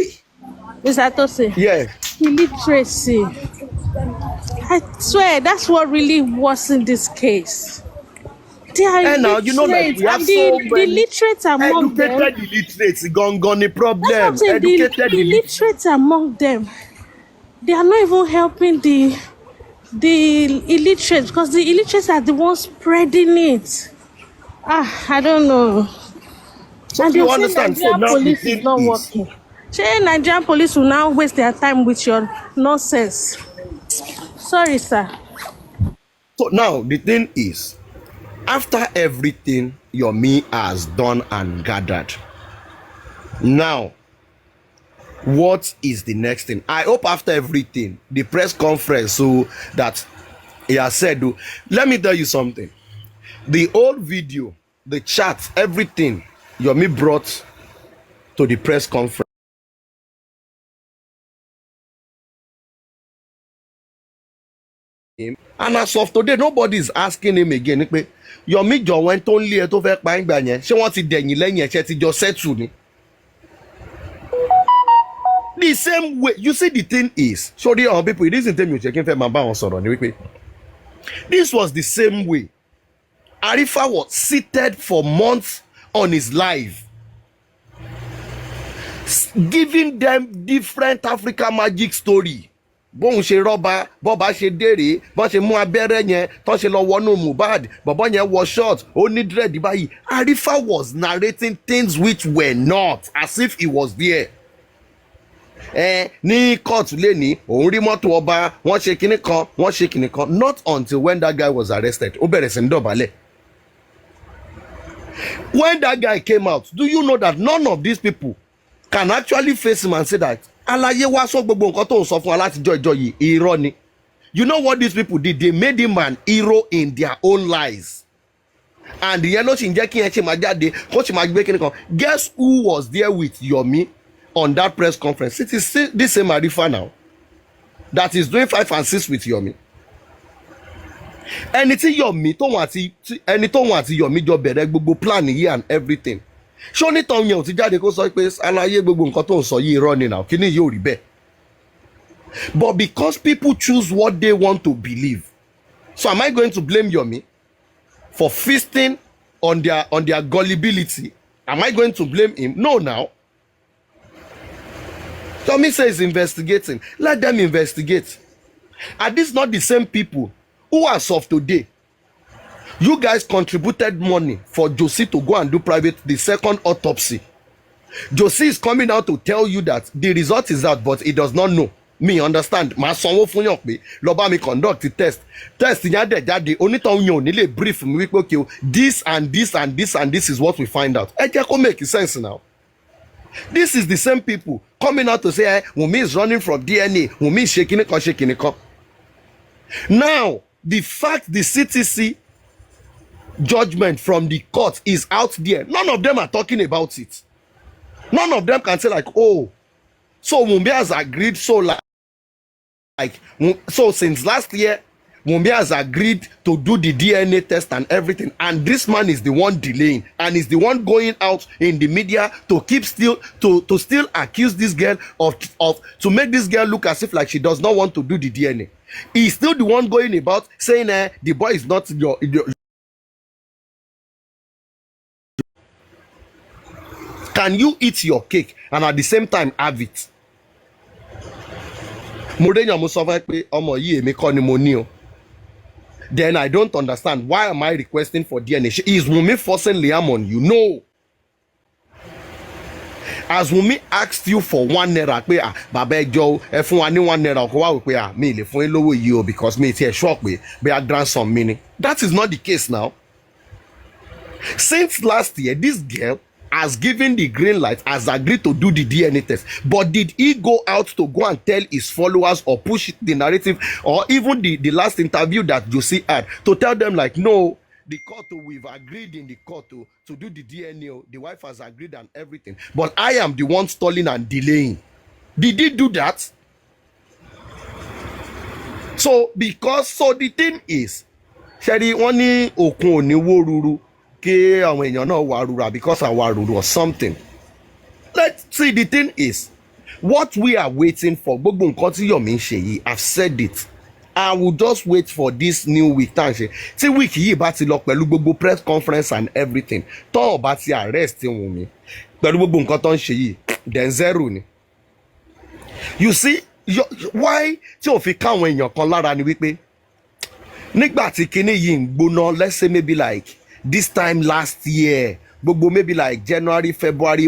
Mr. Tosin? Yeah. Illiteracy. I swear that's what really was in this case. They are and now you know like we have so many the illiterate among them. Educated illiterates gone the problem. Educated the illiterate among them. They are not even helping the illiterates, because the illiterates are the ones spreading it. I don't know. So and you understand? So now police is not working. Nigerian police will now waste their time with your nonsense. Sorry, sir. So now the thing is, after everything Yomi has done and gathered, now what is the next thing? I hope after everything, the press conference, so that he has said, let me tell you something. The old video, the chat, everything Yomi brought to the press conference. And as of today, nobody is asking him again. Yomi jọ wẹ́n tó ń lé ẹ tó fẹ́ pa ń gbà yẹn, ṣé wọ́n ti dẹ̀yìn lẹ́yìn ẹ̀ṣẹ̀ ti jọ settle ni? The same way, you see, the thing is, sorry, our people, it isn't them you checking for my bounce on the this was the same way. Arifa was seated for months on his live, giving them different African magic story. Bóun ṣe rọ́bà, bọ́bà ṣe dèrè, bọ́n ṣe mú abẹ́rẹ́ yẹn, tọ́n ṣe lọ wọnú Mohbad, bọ̀bọ́ yẹn wọ short, ó ní dread báyìí. Arifa was narrating things which were not, as if he was there. Ní court lẹ́ni, òun rí mọ́tò ọba, wọ́n ṣe kinní kan, not until when that guy was arrested, ó bẹ̀rẹ̀ sí ní dọ̀bálẹ̀. When that guy came out, do you know that none of these people can actually face him and say that alaye wá sọ gbogbo nǹkan tó ń sọ fún wa láti jọ yìí irọ́ ni? You know what these people did? They made him an hero in their own lies. And ìyẹn ló sì ń jẹ́ kí yẹn ṣe máa jáde kó sì máa gbé kíní kan. Guess who was there with Yomi on that press conference? It is this same Arifa now that is doing 5 and 6 with Yomi. Ẹni tí tóun àti Yomi jọ bẹ̀rẹ̀ gbogbo plan yìí and everything. Ṣé onítàn yẹn ò ti jáde kó sọ pé aláyé gbogbo nǹkan tó ń sọ yìí irọ́ ni now, kí ni yóò rí bẹ́ẹ̀? But because people choose what they want to believe, So am I going to blame Yomi for feasting on their gullibility? Am I going to blame him? No, now. Yomi says investigating. Let them investigate. Are these not the same people who, as of today, you guys contributed money for Josie to go and do the second autopsy? Josie is coming out to tell you that the result is out, but he does not know. Me understand. Ma sanwó fún yàn pé lọ bá mi conduct the test. Test yẹn dẹ̀ jáde. Onítọ̀hún yẹn ò ní lè brief mi wípé okay, this and this and this and this is what we find out. Ẹ jẹ́ kó make sense now. This is the same people coming out to say, Wunmi is running from DNA. Wunmi is shaking it. Now, the fact the CTC judgment from the court is out there, none of them are talking about it. None of them can say like, oh, so Wunmi has agreed, so since last year, Wunmi has agreed to do the DNA test and everything, and this man is the one delaying and is the one going out in the media to still accuse this girl of to make this girl look as if like she does not want to do the DNA. He's still the one going about saying the boy is not your. Can you eat your cake and at the same time have it? Then I don't understand, why am I requesting for DNA? Is Wunmi forcing Liam on you? No. As Wunmi asked you for 1 naira, Baba Joe, if you want 1 naira, me le fun lowo yi because me tie shock be I grant some meaning. That is not the case now. Since last year, this girl has given the green light, has agreed to do the DNA test. But did he go out to go and tell his followers or push the narrative, or even the last interview that Josie had, to tell them like, no, the court, we've agreed in the court to do the DNA, the wife has agreed and everything, but I am the one stalling and delaying? Did he do that? So the thing is, Sherry, oni okun oni woruru ke àwọn èèyàn náà wà rura because àwa ruru or something. Let's see, the thing is, what we are waiting for, gbogbo nǹkan tí Yomi ń ṣe yìí, I've said it. I will just wait for this new week. Tí week yìí bá ti lọ pẹ̀lú gbogbo press conference and everything, tó bá ti arrest Wunmi pẹ̀lú gbogbo nǹkan tó ń ṣe yìí, then zero ni. You see, why tí ò fi káwọn èèyàn kan lára ni wípé nígbà tí kinní yìí ń gbóná, let's say maybe like this time last year, gbogbo maybe like January, February,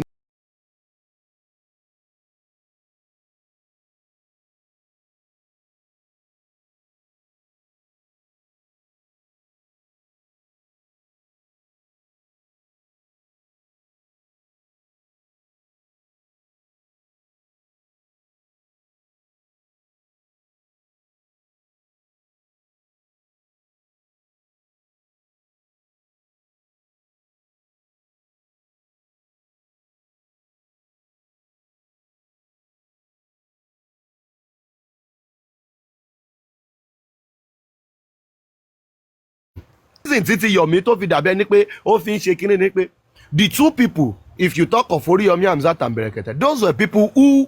títí Yomi tó fi dàbẹ́ ní pé ó fi ń ṣe kíní ní pé the two people, if you talk of Oriyomi Hamzat and Berekete, those were people who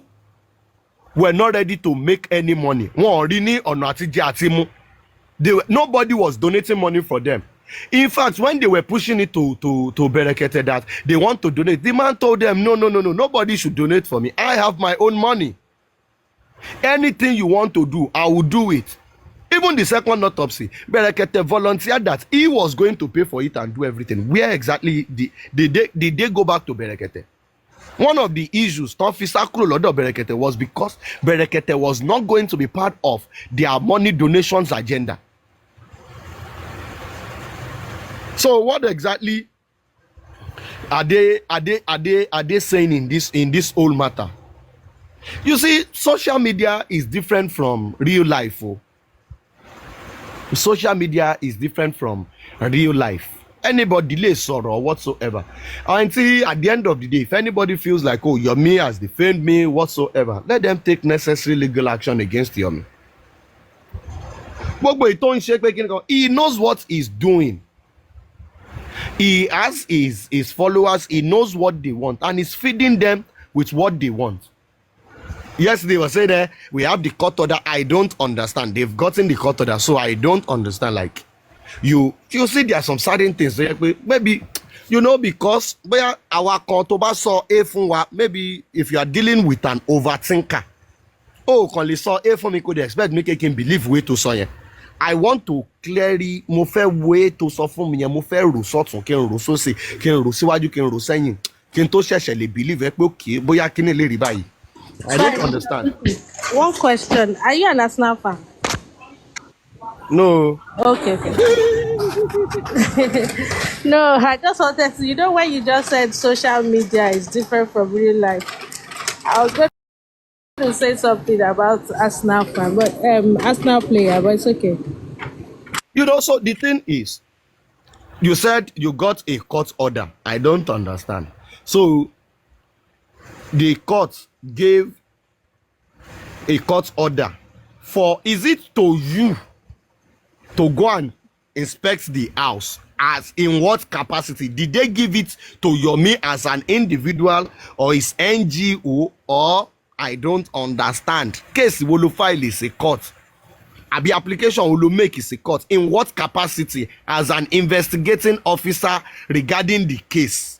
were not ready to make any money. Wọ́n rí ní ọ̀nà àtijẹ àti mú. Nobody was donating money for them. In fact, when they were pushing it to Berekete that they want to donate, the man told them, no, nobody should donate for me. I have my own money. Anything you want to do, I will do it. Even the second autopsy, Berekete volunteered that he was going to pay for it and do everything. Where exactly did they go back to Berekete? One of the issues Berekete was because Berekete was not going to be part of their money donations agenda. So what exactly are they saying in this whole matter? You see, social media is different from real life. Social media is different from real life. Anybody delay sorrow or whatsoever. Until at the end of the day, if anybody feels like, oh, Yomi has defamed me whatsoever, let them take necessary legal action against Yomi. He knows what he's doing. He has his followers, he knows what they want, and he's feeding them with what they want. Yes, they were saying that we have the court order. I don't understand. They've gotten the court order, so I don't understand. Like, you see, there are some certain things. Maybe, because where our contoba saw a fun, maybe if you are dealing with an overthinker, can you saw a fun, me could expect me can believe way to say. I want to clearly mo fẹ́ way to sọ fún mi yẹn mo fẹ́ rò sọ́tún kí n rò sósì kí n rò síwájú kí n rò sẹ́yìn kí n tó ṣẹ̀ṣẹ̀ lè believe pé okay bóyá kí ni lè rí báyìí. I don't understand. One question. Are you an Arsenal fan? No. Okay. No, I just wanted to, when you just said social media is different from real life, I was going to say something about Arsenal fan, but Arsenal player, but it's okay. So the thing is, you said you got a court order. I don't understand. So the court gave a court order is it to you to go and inspect the house? As in what capacity? Did they give it to Yomi as an individual or his NGO, or I don't understand. Case will file is a court. The application will make is a court. In what capacity? As an investigating officer regarding the case.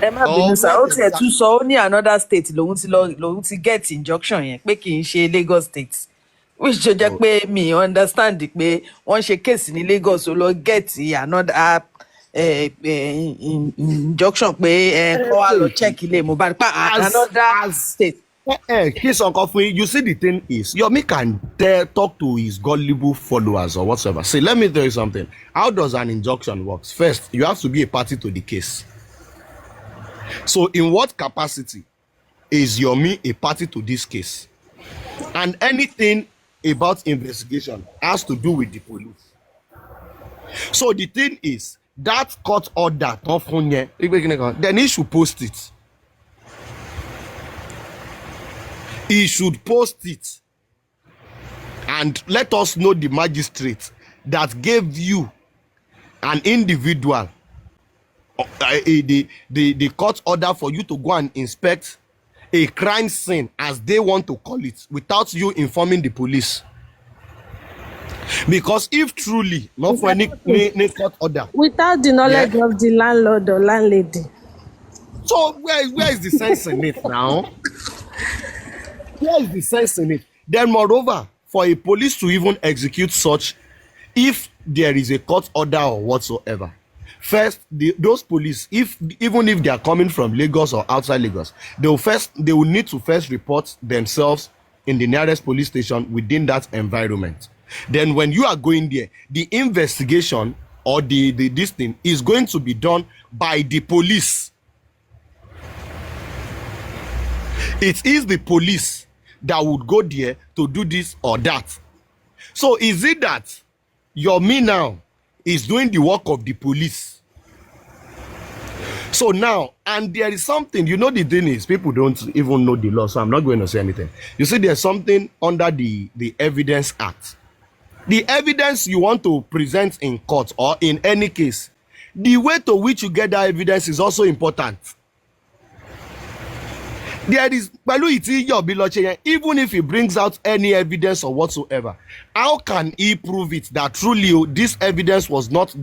ẹ má bínú sá ó tiẹ̀ tún sọ ó ní another state lòun ti get injunction yẹn pé kì í ṣe Lagos state which tó jẹ́ pé mi understand pé wọ́n ṣe case ní Lagos ó lọ get another injunction pé kó wá lọ check ilé Mohbad pa another state. Case uncle, you see the thing is Yomi can talk to his gullible followers or whatsoever. Say, let me tell you something. How does an injunction work? First, you have to be a party to the case. So in what capacity is Yomi a party to this case? And anything about investigation has to do with the police. So the thing is, that court order, then he should post it. He should post it. And let us know the magistrate that gave you an individual the court order for you to go and inspect a crime scene, as they want to call it, without you informing the police. Because if truly not for any court order, without the knowledge of the landlord or landlady, so where is the sense in it now? Where is the sense in it? Then moreover, for a police to even execute such, if there is a court order or whatsoever, first, those police, even if they are coming from Lagos or outside Lagos, they will need to first report themselves in the nearest police station within that environment. Then when you are going there, the investigation or this thing is going to be done by the police. It is the police that would go there to do this or that. So is it that Yomi now is doing the work of the police? So now, and there is something, the thing is, people don't even know the law, so I'm not going to say anything. You see, there's something under the Evidence Act. The evidence you want to present in court or in any case, the way to which you get that evidence is also important. There is, even if he brings out any evidence or whatsoever, how can he prove it that truly this evidence was not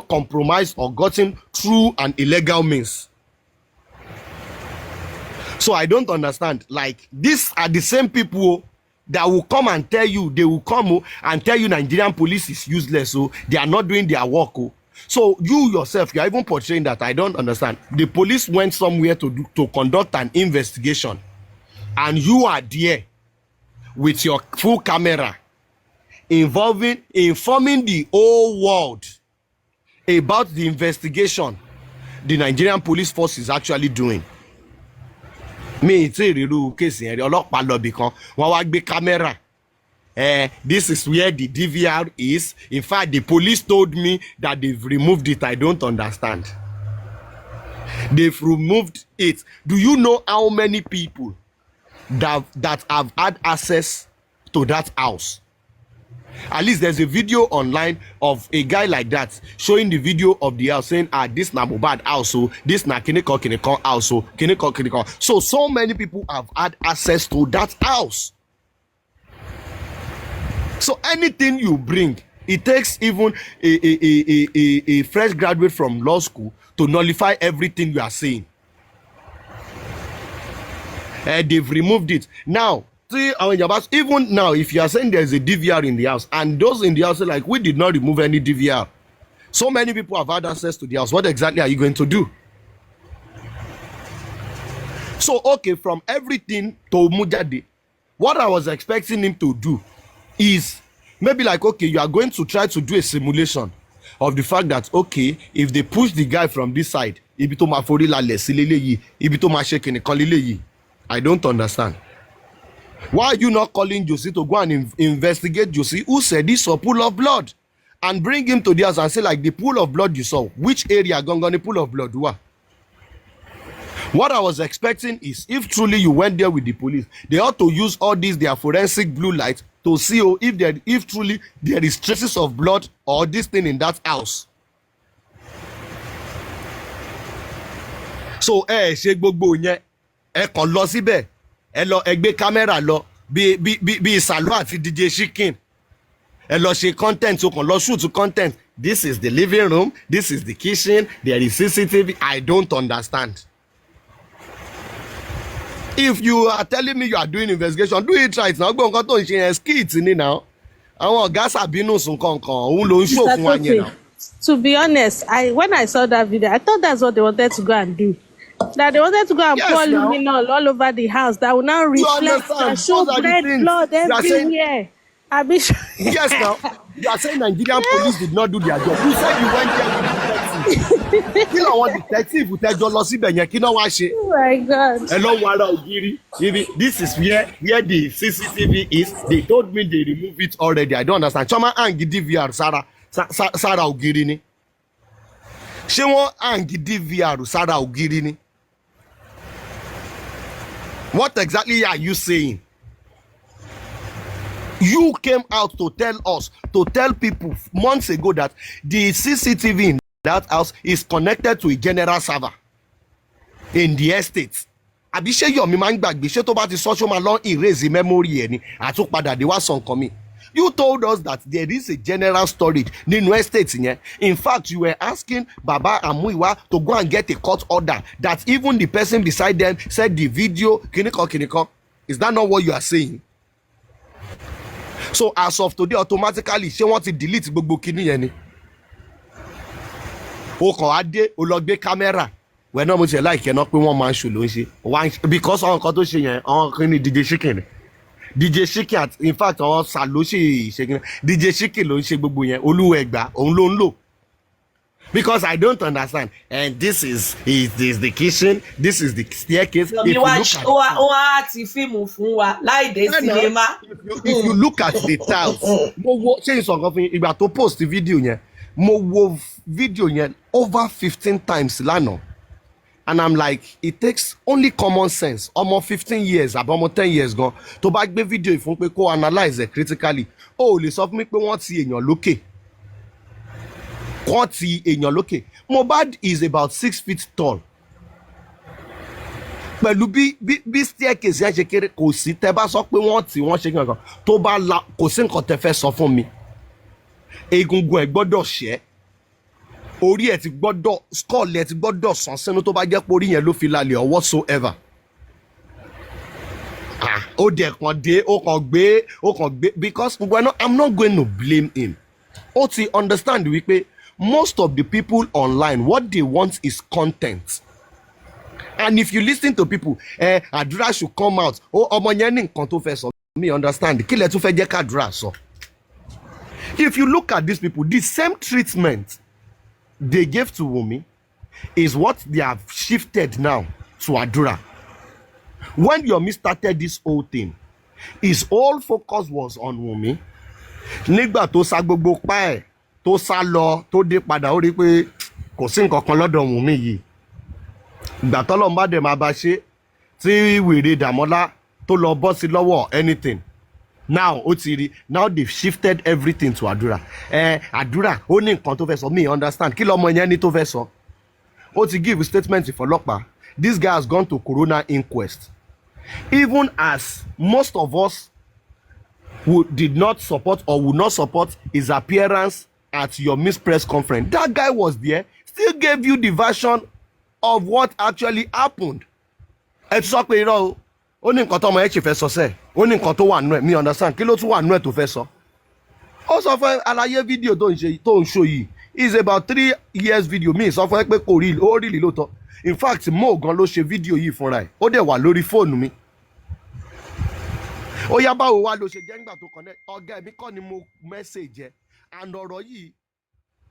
compromised or gotten through an illegal means? So I don't understand. Like, these are the same people that will come and tell you, Nigerian police is useless, so they are not doing their work. So you yourself, you are even portraying that. I don't understand. The police went somewhere to conduct an investigation, and you are there with your full camera, informing the whole world about the investigation the Nigerian police force is actually doing. This is where the DVR is. In fact, the police told me that they've removed it. I don't understand. They've removed it. Do you know how many people that have had access to that house? At least there's a video online of a guy like that showing the video of the house saying, this na Mohbad house, so this na kiniko house, so kiniko. So many people have had access to that house. So anything you bring, it takes even a fresh graduate from law school to nullify everything you are saying. They've removed it. Now, even now, if you are saying there's a DVR in the house, and those in the house are like, we did not remove any DVR. So many people have had access to the house. What exactly are you going to do? So, okay, from everything to Mujade, what I was expecting him to do is maybe like, okay, you are going to try to do a simulation of the fact that, okay, if they push the guy from this side, I don't understand. Why are you not calling Josie to go and investigate Josie, who said this a pool of blood, and bring him to the house and say, like, the pool of blood you saw, which area gonna pool of blood? What I was expecting is, if truly you went there with the police, they ought to use all these their forensic blue light to see if truly there is traces of blood or this thing in that house. So ṣe gbogbo yẹn kàn lọ síbẹ̀ ẹ gbé kámẹ́rà lọ bí Salo àti DJ Shikin ẹ lọ ṣe content o kàn lọ shoot content. This is the living room, this is the kitchen, there is CCTV. I don't understand. If you are telling me you are doing investigation, do it right now. Gbọ́n nǹkan tó ń ṣe yẹn skit ni now. Àwọn ọ̀gá sàbínú sùn kankan òun ló ń show fún wa yẹn now. To be honest, when I saw that video, I thought that's what they wanted to go and do. That they wanted to go and pour luminol all over the house that will now reflect and show red blood everywhere. Yes, now you are saying Nigerian police did not do their job. You said you went there with detective. Kí ló want detective tẹ́jọ́ lọ síbẹ̀ yẹn kí ló wá ṣe? Oh my God. Hello, Wara Ogiri. This is where the CCTV is. They told me they removed it already. I don't understand. Choma angi DVR Sara Ogiri ni. Ṣé wọ́n angi DVR Sara Ogiri ni? What exactly are you saying? You came out to tell people months ago that the CCTV in that house is connected to a general server in the estate. Àbí ṣé Yomi máa ń gbàgbé ṣé tó bá ti sọ ṣó máa lọ erase memory ẹ̀ ni àtúpadà dé wá sàn kan mi. You told us that there is a general storage nínú estate yẹn. In fact, you were asking Baba Amuiwa to go and get a court order that even the person beside them said the video kiniko. Is that not what you are saying? So as of today, automatically ṣé wọ́n ti delete gbogbo kinní yẹn ni? O kàn á dé o lọ gbé kámẹ́rà wẹ́n náà mo ṣe láìkẹ́ náà pé wọ́n máa ń ṣù ló ń ṣe because àwọn kan tó ṣe yẹn àwọn kan ní DJ Shikin in fact àwọn Salo ṣe ìṣègùn DJ Shikin ló ń ṣe gbogbo yẹn Olúwẹ̀gbà òun ló ń lò. Because I don't understand. And this is the kitchen, this is the staircase. If you look at the tiles, ìgbà tó post the video yẹn, mo wo video yẹn over 15 times lánàá. And I'm like, it takes only common sense. Almost 15 years, about 10 years ago, to bá gbé video ìfún pé kó analyze it critically. Oh, lè sọ fún mi pé wọ́n ti èèyàn lókè. Wọ́n ti èèyàn lókè. Mohbad is about 6 feet tall. Pẹ̀lú bí staircase yẹn ṣe kéré kò sí tẹ́ bá sọ pé wọ́n ṣe kankan tó bá la kò sí nǹkan tẹ́ fẹ́ sọ fún mi. Egungun ẹ̀ gbọ́dọ̀ ṣẹ́. Orí ẹ̀ ti gbọ́dọ̀ skull ẹ̀ ti gbọ́dọ̀ sàn sínú tó bá jẹ́ pé orí yẹn ló fi lálẹ́ or whatsoever. Ó dẹ̀ kàn dé ó kàn gbé because I'm not going to blame him. Ó ti understand wípé most of the people online what they want is content. And if you listen to people, àdúrà should come out. Ọmọ yẹn ní nǹkan tó fẹ́ sọ. Me understand. Kí lẹ tún fẹ́ jẹ́ kàdúrà sọ. If you look at these people, the same treatment they gave to Wunmi is what they have shifted now to Adura. When Yomi started this whole thing, his whole focus was on Wunmi. Nígbà tó sá gbogbo pa ẹ̀ tó sá lọ tó dé padà ó rí pé kò sí nǹkan kan lọ́dọ̀ Wunmi yìí. Ìgbà tọ́lọ́run bá dẹ̀ máa bá ṣe tí wèrè Dàmọ́lá tó lọ bọ́ sí lọ́wọ́ anything now Otiri, now they've shifted everything to Adura. Adura ó ní nǹkan tó fẹ́ sọ, me understand kí lọmọ yẹn ní tó fẹ́ sọ. Ó ti give statement for ọlọ́pàá. This guy has gone to coroner inquest. Even as most of us who did not support or would not support his appearance at your Miss press conference, that guy was there, still gave you the version of what actually happened. Ẹ ti sọ pé irọ́ o. Ó ní nǹkan tó ọmọ ẹ ṣe fẹ́ sọ sẹ́ẹ̀, ó ní nǹkan tó wà nínú ẹ̀, me understand kí ló tún wà nínú ẹ̀ tó fẹ́ sọ. Ó sọ fún àlàyé fídíò tó ń show yìí is about 3 years video. Mi sọ fún ẹ pé kò rí ó rí lóòótọ́. In fact Mo gan ló ṣe fídíò yìí fúnra ẹ̀, ó dẹ̀ wà lórí fóònù mi. Ó yá báwo wá ló ṣe jẹ́ nígbà tó connect ọ̀gá ẹ̀mí kọ́ ni mo message ẹ and ọ̀rọ̀ yìí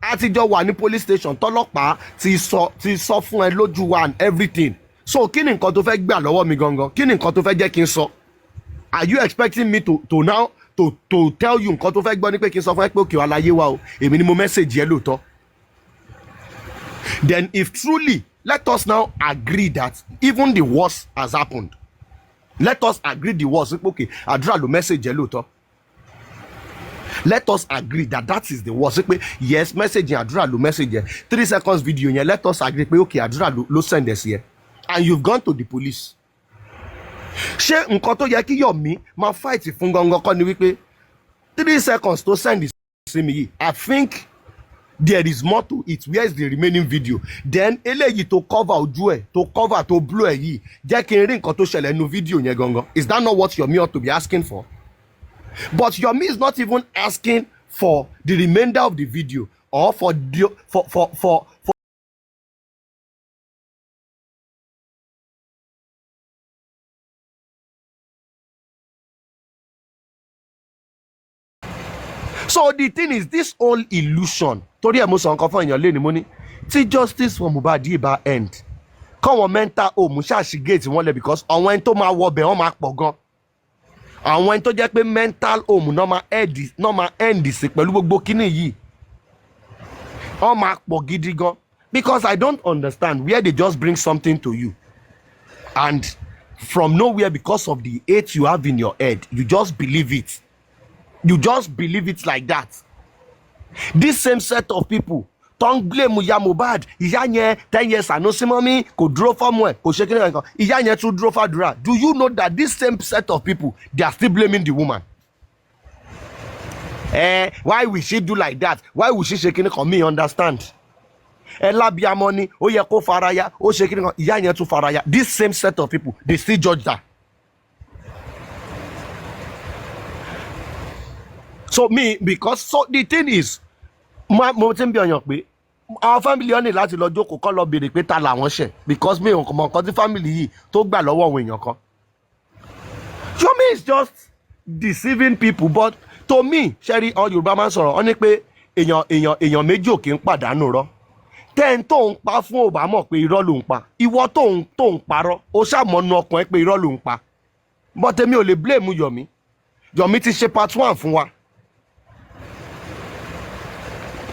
àtijọ́ wà ní police station tọ́lọ́pàá ti sọ fún ẹ lójú wa and everything. So kí ni nǹkan tó fẹ́ gbà lọ́wọ́ mi gangan? Kí ni nǹkan tó fẹ́ jẹ́ kí n sọ? Are you expecting me to now to tell you nǹkan tó fẹ́ gbọ́ ní pé kí n sọ fún ẹ pé òkè aláyé wa o èmi ni mo message yẹ lóòótọ́? Then if truly, let us now agree that even the worst has happened. Let us agree the worst. Okay, Adura lo message yẹ lóòótọ́. Let us agree that that is the worst. Yes, message Adura lo message yẹ 3 seconds video yẹn. Let us agree pé okay Adura lo send us here. And you've gone to the police. Ṣé nǹkan tó yẹ kí Yomi máa fight fún gangan kọ́ ni wípé 3 seconds to send this to me? I think there is more to it. Where is the remaining video? Then eléyìí to cover ojú ẹ̀, to cover to blow ẹ̀ yìí, jẹ́ kí n rí nǹkan tó ṣẹlẹ̀ nínú video yẹn gangan. Is that not what Yomi ought to be asking for? But Yomi is not even asking for the remainder of the video or for So the thing is, this whole illusion. Torí ẹ̀ mo sọ nǹkan fún èèyàn lé ní mo ní tí justice for Mohbad yìí bá end káwọn mental home ṣáàṣì gate wọn lẹ because àwọn ẹni tó máa wọ ọbẹ̀ wọn máa pọ̀ gan. Àwọn ẹni tó jẹ́ pé mental home náà máa end sí pẹ̀lú gbogbo kíní yìí. Wọ́n máa pọ̀ gidi gan. Because I don't understand where they just bring something to you and from nowhere because of the hate you have in your head you just believe it. You just believe it like that. This same set of people don't blame ìyá Mohbad. Ìyá yẹn 10 years àná sí mọ́mí kò dúró fọ́mọ ẹ̀ kò ṣe kíni kankan. Ìyá yẹn tún dúró fàdúrà. Do you know that this same set of people they are still blaming the woman? Why will she do like that? Why will she ṣe kíni kan? Me understand. Lábíàmọ́ ni ó yẹ kó faraya ó ṣe kíni kan. Ìyá yẹn tún faraya. This same set of people they still judge that. So me, because so the thing is, mo ti ń bí ọyàn pé our family ní láti lọ jókòó kọ́ lọ béèrè pé ta làwọn ṣẹ̀ because me ò mọ̀ nǹkan tí family yìí tó gbà lọ́wọ́ àwọn èèyàn kan. Yomi is just deceiving people but to me ṣẹ́rí ọ Yorùbá máa ń sọ̀rọ̀ ọ ní pé èèyàn méjì ò kí ń pàdánù rọ́. Tẹ́ń tó ń pa fún òbá mọ̀ pé irọ́ ló ń pa ìwọ tó ń parọ́ ó ṣàmọ́nú ọkàn ẹ pé irọ́ ló ń pa but èmi ò lè blame Yomi. Yomi ti ṣe part 1 fún wa.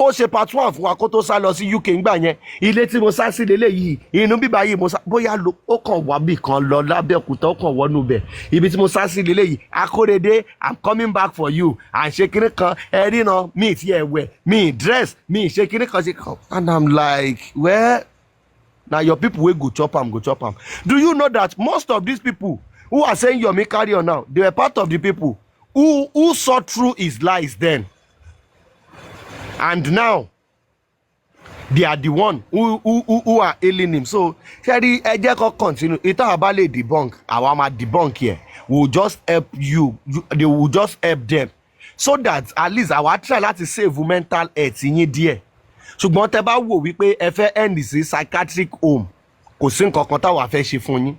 Ó ṣe part 1 fún wa kó tó sá lọ sí UK ńgbà yẹn ilé tí mo sá sí lélẹ́yìí inú bíbá yìí mo sá bóyá ó kàn wá bì kan lọ lábẹ́òkúta ó kàn wọnú bẹ̀ ibi tí mo sá sí lélẹ́yìí Akóredé I'm coming back for you à ń ṣe kíní kan ẹ̀rí náà mi ì fi ẹ̀wẹ̀ mi ì dress mi ì ṣe kíní kan ṣe kan and I'm like well na your people wey go chop am go chop am. Do you know that most of these people who are saying Yomi carry on now they were part of the people who saw through his lies then. And now they are the one who are hailing him. So Sherry Ejeko continue. Ita abale debunk. Awama debunk here. We'll just help you. They will just help them. So that at least our try láti save mental health yín díẹ̀. Ṣùgbọ́n tẹ́ bá wò wípé ẹ fẹ́ end sí psychiatric home. Kò sí nǹkan kan táwa fẹ́ ṣe fún yín.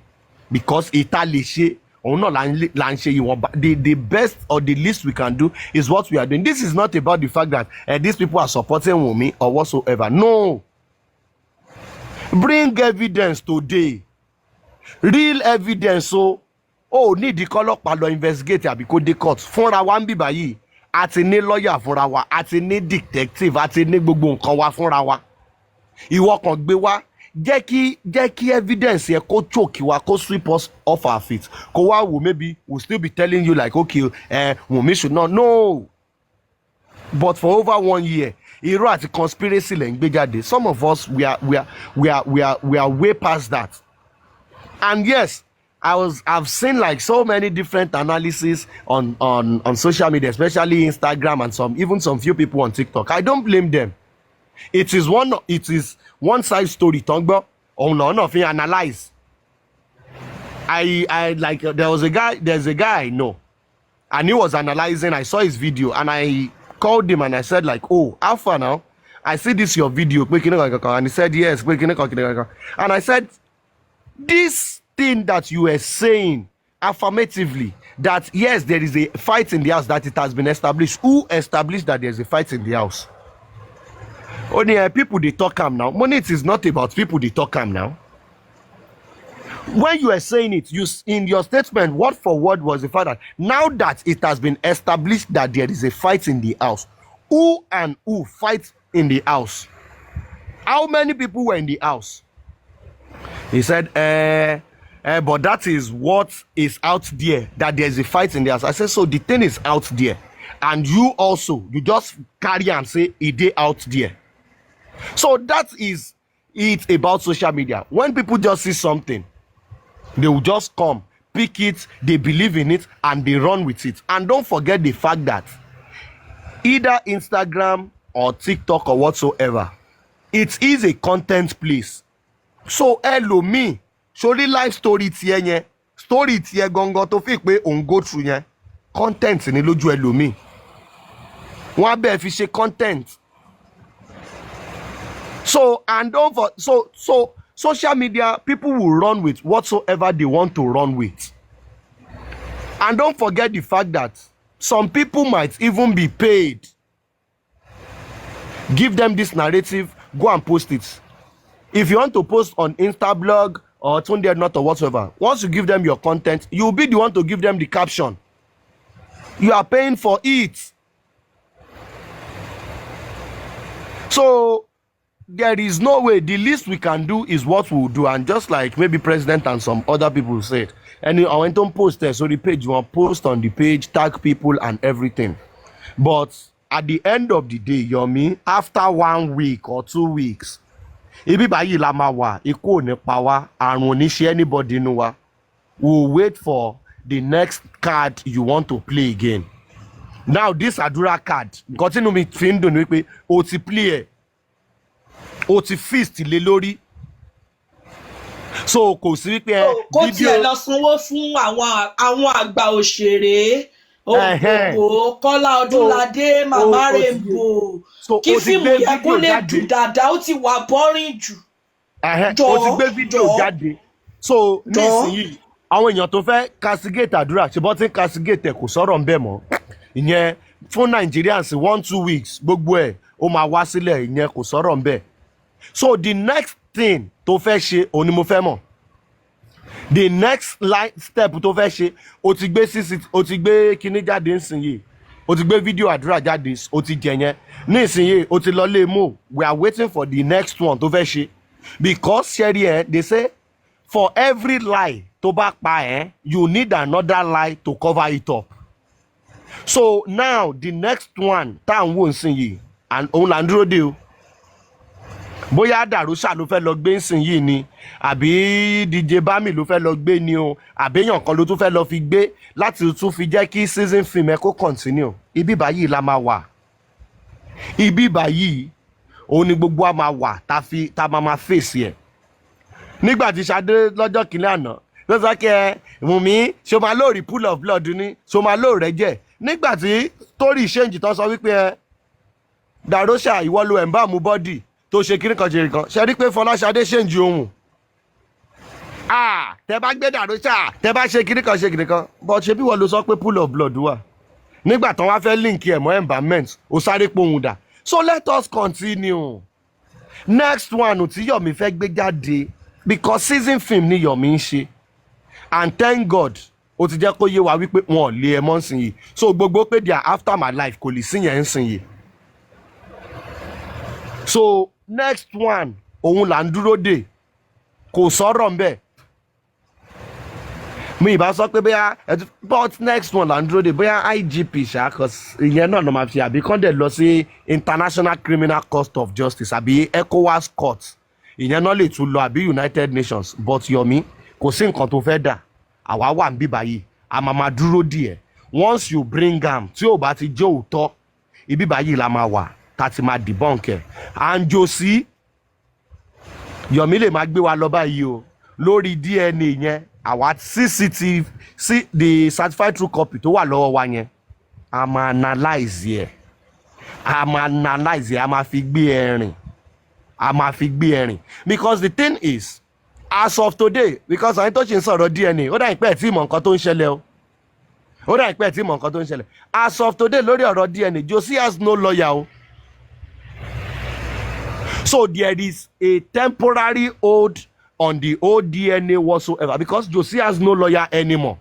Because ìta lè ṣe. The best or the least we can do is what we are doing. This is not about the fact that these people are supporting Wunmi or whatsoever. No. Bring evidence today. Real evidence. So, need the ọlọ́pàá lọ investigate àbí kó dé court. Fúnra wa ń bí báyìí. Àti ní lawyer fúnra wa. Àti ní detective. Àti ní gbogbo nǹkan wa fúnra wa. Ìwọ kàn gbé wá. jẹ́ kí evidence yẹ kó choke wa kó sweep us off our feet kó wá wò maybe we'll still be telling you like okay Wunmi should not no but for over 1 year irọ́ àti conspiracy lẹ́ ń gbé jáde. Some of us we are way past that. And yes, I've seen like so many different analysis on social media, especially Instagram and some few people on TikTok. I don't blame them. It is one side story. Tongbo or nothing analyze. I like there's a guy I know, and he was analyzing. I saw his video and I called him and I said like, oh, how far now? I see this your video, and he said yes, and I said this thing that you were saying affirmatively that yes, there is a fight in the house, that it has been established. Who established that there's a fight in the house? Only people they talk am now. Money, it is not about people they talk am now. When you are saying it, you in your statement, word for word was the fact that now that it has been established that there is a fight in the house, who and who fight in the house? How many people were in the house? He said, but that is what is out there, that there's a fight in the house. I said, so the thing is out there. And you just carry and say, it is out there. So that is it about social media. When people just see something, they will just come, pick it, they believe in it, and they run with it. And don't forget the fact that either Instagram or TikTok or whatsoever, it is a content place. So hello me, surely life story tiye story tiye gongo to fi pe on go through yen content ni lójú hello me. Wọ́n be fi ṣe content. So and so social media, people will run with whatsoever they want to run with. And don't forget the fact that some people might even be paid. Give them this narrative, go and post it. If you want to post on Instablog or Tunde Not or whatsoever, once you give them your content, you'll be the one to give them the caption. You are paying for it. So there is no way. The least we can do is what we'll do. And just like maybe President and some other people said, and I went on post there, so the page, you want post on the page, tag people and everything. But at the end of the day, Yomi, after 1 week or 2 weeks, ibi bayi la ma wa, iku o ni pa wa, arun o ni se anybody nu wa. We'll wait for the next card you want to play again. Now this Adura card, continue me fi ndun ni pe o ti play o ti feast le lórí. So kò sí wípé kó tiẹ̀ lọ sanwó fún àwọn àgbà òṣèré Ògògò Kọ́lá Ọdúnládé Màmá Rainbow kí fíìmù yẹn kó lè dùn dáadáa, ó ti wà boring jù. O ti gbé fídíò jáde. So nísìnyí àwọn èèyàn tó fẹ́ castigate Àdúrà ṣe bọ́ tí ń castigate kò sọ̀rọ̀ ń bẹ̀ mọ́. Ìyẹn fún Nigerians 1-2 weeks gbogbo ẹ̀ ó máa wá sílẹ̀, ìyẹn kò sọ̀rọ̀ ń bẹ̀. So the next thing tó fẹ́ ṣe òun ni mo fẹ́ mọ̀. The next step tó fẹ́ ṣe, o ti gbé kíní jáde nísìnyí, o ti gbé fídíò Àdúrà jáde, o ti jẹ yẹn nísìnyí, o ti lọ lé mú. We are waiting for the next one tó fẹ́ ṣe, because ṣẹ́rí they say for every lie tó bá pa you need another lie to cover it up. So now the next one tá à ń wò nísìnyí, òun là ń dúró dé o. Bóyá Dàrúṣà ló fẹ́ lọ gbé nísìnyí ni, àbí DJ Bami ló fẹ́ lọ gbé ni o, àbẹ́yàn kan ló tún fẹ́ lọ fi gbé láti tún fi jẹ́ kí season film ẹ kó continue. Ibi báyìí la máa wà. Ibi báyìí òun ni gbogbo a máa wà tá máa face ẹ̀. Nígbà tí Ṣadé lọ́jọ́ kìíní àná ló sọ kí Wùnmí ṣo máa lóòrì pool of blood ní, ṣo máa lóòrẹ́ jẹ́. Nígbà tí story change tán sọ wípé Dàrúṣà ìwọ lo ẹ̀ ń bá mú bọ́dì tó ṣe kíní kan ṣe kan, ṣe rí pé Fọláṣadé ṣèǹjì ohun. Tẹ bá gbé Dàrúṣà, tẹ bá ṣe kíní kan, but ṣe bí wọ́n ló sọ pé pool of blood wà. Nígbà tán wá fẹ́ link ẹ̀ mọ́ environment, ó sáré pohùn dà. So let us continue. Next one tí Yomi fẹ́ gbé jáde, because season film ni Yomi ń ṣe. And thank God, ó ti jẹ́ kó yé wa wípé wọn ò lé ẹ mọ́ ń sìn yìí. So gbogbo pé they are after my life kò lè sí yẹn ń sìn yìí. So next one òun là ń dúró dè. kò sọ̀rọ̀ ń bẹ̀. mi ìbá sọ pé bóyá but next one là ń dúró de bóyá IGP ṣá ìyẹn náà ló máa fi àbí kán dẹ̀ lọ sí International Criminal Court of Justice àbí ECOWAS court ìyẹn náà lè tún lọ àbí United Nations but Yomi kò sí nǹkan tó fẹ́ dà àwa wà ń bí báyìí a máa dúró díẹ̀ once you bring am tí ò bá ti jẹ́ òótọ́ ibi báyìí la máa wà tá ti máa debunk ẹ̀ àǹjọ́sí Yomi lè máa gbé wa lọ báyìí o lórí DNA yẹn àwa CCTV sí the certified true copy tó wà lọ́wọ́ wa yẹn a máa analyze ẹ̀ a máa fi gbé ẹ̀rìn because the thing is as of today because àwọn tó ṣe ń sọ̀rọ̀ DNA ó dà ìpẹ́ tí mọ̀ nǹkan tó ń ṣẹlẹ̀ as of today lórí ọ̀rọ̀ DNA Josie has no lawyer o so there is a temporary hold on the old DNA whatsoever because Josie has no lawyer anymore.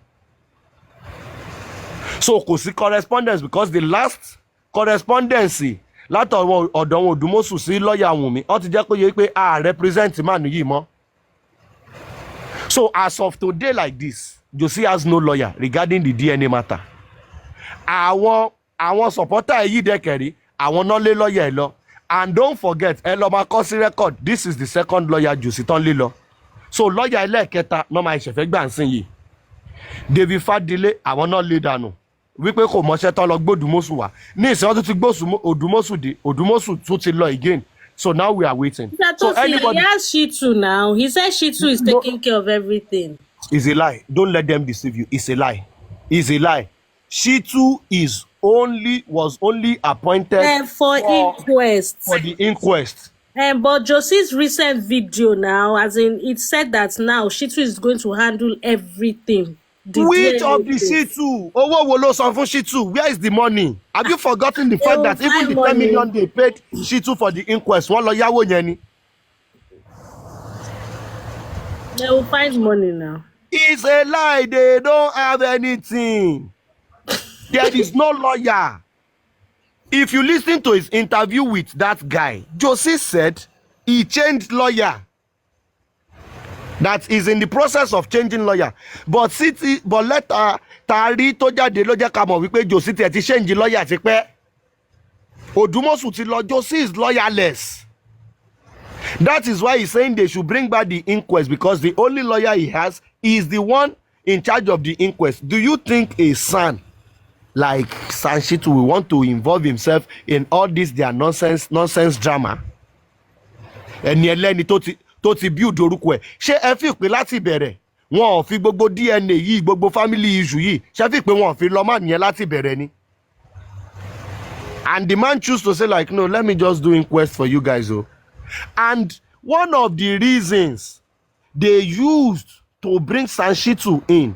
So kò sí correspondence because the last correspondence látọ̀wọ́ ọ̀dọ̀ wọn Òdùmọ̀ṣù sí lọ́ọ̀yà Wùnmí wọ́n ti jẹ́ kó yẹ pé a represent man yìí mọ́. So as of today like this Josie has no lawyer regarding the DNA matter. Àwọn supporter yìí dẹ́kẹ̀rí àwọn náà lé lọ́ọ̀yà ẹ̀ lọ and don't forget ẹ lọ máa kọ sí record this is the second lawyer Josie tán lé lọ. So lọ́ọ̀yà ẹlẹ́ẹ̀kẹta náà máa ṣẹ̀fẹ̀ gbà ń sìn yìí David Fadile àwọn náà lé dànù wípé kò mọṣẹ́ tán lọ gbódùmọ̀ṣù wá ní ìsìn wọn tún ti gbóṣù Òdùmọ̀ṣù dé Òdùmọ̀ṣù tún ti lọ again so now we are waiting. So anybody he has Shitu now he said Shitu is taking care of everything. It's a lie. Don't let them deceive you. It's a lie. Shitu was only appointed for inquest. For the inquest. But Josie's recent video now, as in it said that now Shitu is going to handle everything. Which of the Shitu? Owó wo ló san fún Shitu? Where is the money? Have you forgotten the fact that even the 10 million they paid Shitu for the inquest? Wọ́n lọ yáwó yẹn ni. They will find money now. It's a lie. They don't have anything. There is no lawyer. If you listen to his interview with that guy, Josie said he changed lawyer. That is in the process of changing lawyer. But later, Tari tó jáde ló jẹ́ ká mọ̀ wípé Josie ti change lawyer ti pẹ́. Òdùmọ̀ṣù ti lọ, Josie is lawyerless. That is why he's saying they should bring back the inquest because the only lawyer he has is the one in charge of the inquest. Do you think a son like Shitu will want to involve himself in all this their nonsense drama? Ẹni ẹlẹ́ni tó ti build orúkọ ẹ̀ ṣé ẹ fi pé láti bẹ̀rẹ̀ wọn ò fi gbogbo DNA yìí gbogbo family issue yìí ṣé fi pé wọn ò fi lọ máa nìyẹn láti bẹ̀rẹ̀ ni? And the man choose to say like no, let me just do inquest for you guys. Oh. And one of the reasons they used to bring Shitu in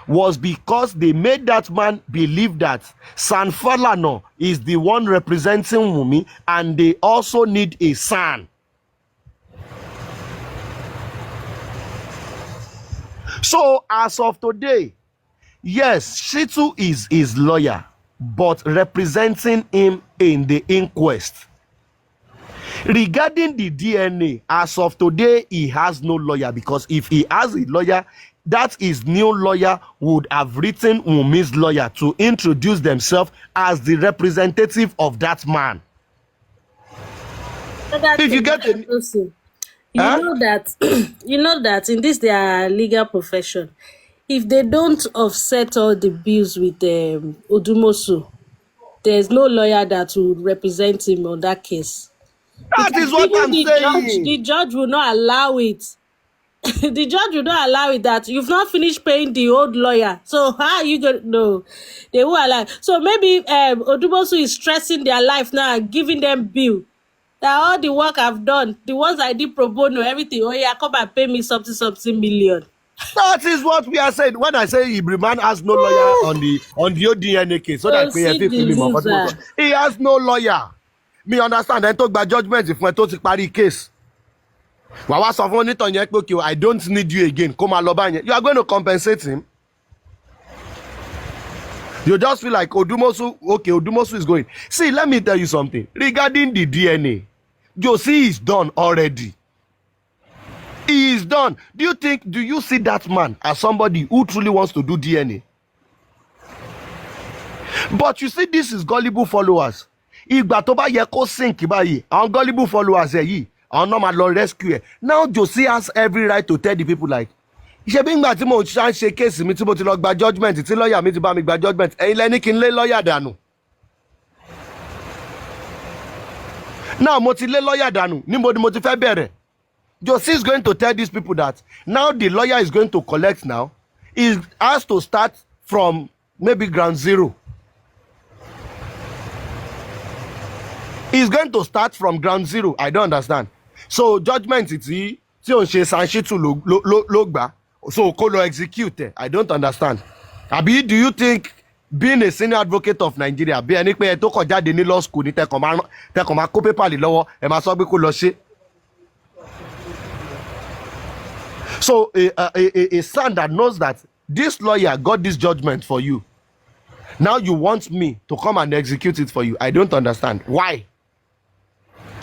was because they made that man believe that Falana is the one representing Wunmi and they also need a son. So as of today, yes, Shitu is his lawyer, but representing him in the inquest. Regarding the DNA, as of today, he has no lawyer because if he has a lawyer, that his new lawyer would have written Wunmi's lawyer to introduce themselves as the representative of that man. If you get it, know that you know that in this their legal profession, if they don't offset all the bills with Òdùmọ̀ṣù, there's no lawyer that will represent him on that case. That is what I'm saying. The judge will not allow it. The judge will not allow it that you've not finished paying the old lawyer. So how are you going to know? They will allow. So maybe Òdùmọ̀ṣù is stressing their life now and giving them bill. That all the work I've done, the ones I did pro bono, everything, oh yeah, come and pay me something million. That is what we are saying. When I say Ibriman has no lawyer on the ODNA case, so that he has no lawyer. Me understand then talk about judgment if we talk party case. I don't need you again. Come along, you are going to compensate him. You just feel like Òdùmọ̀ṣù, okay, Òdùmọ̀ṣù is going. See, let me tell you something. Regarding the DNA, Josie is done already. He is is done. Do you see that man as somebody who truly wants to do DNA? But you see, this is gullible followers. Ìgbà tó bá yẹ kó sink báyìí, àwọn gullible followers ẹ̀ yìí, àwọn náà máa lọ rescue ẹ̀. Now Josie has every right to tell the people like, ṣebí ńgbà tí mo ṣe kéèsì mi tí mo ti lọ gba judgement tí lọ́ọ̀yà mi ti bá mi gba judgement, ẹ̀yin lẹ́ni kí n lé lọ́ọ̀yà dànù. Now mo ti lé lọ́ọ̀yà dànù, níbo ni mo ti fẹ́ bẹ̀rẹ̀? Josie is going to tell these people that now the lawyer is going to collect now. He has to start from maybe ground zero. He's going to start from ground zero. I don't understand. So judgment tí ó ń ṣe Sanshitu ló gbà. So kó lọ execute. I don't understand. Abi, do you think being a senior advocate of Nigeria bí ẹni pé ẹ tó kọ̀ jáde ní law school ní tẹkàn máa kó pépà lè lọ́wọ́ ẹ máa sọ pé kó lọ ṣe? So a son that knows that this lawyer got this judgment for you, now you want me to come and execute it for you. I don't understand. Why?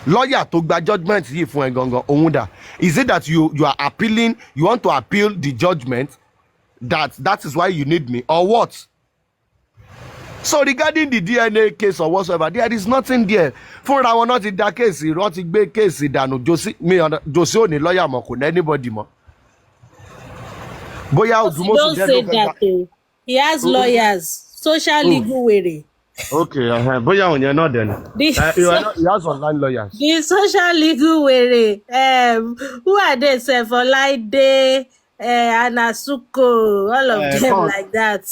Lawyer to gba judgment yìí fún ẹ gangan òun dà. Is it that you are appealing, you want to appeal the judgment that is why you need me, or what? So regarding the DNA case or whatsoever, there is nothing there. Fúnra wọn náà ti dá kéèsì, wọ́n ti gbé kéèsì dànù. Josie ò ní lọ́ọ̀yà mọ́, kò ní anybody mọ́. Don't say that though. He has lawyers, social legal were. Okay, bóyá òun yẹn náà dẹ̀ ni. He has online lawyers. The social legal were. Who are they? Olaide, Anasuko, all of them like that.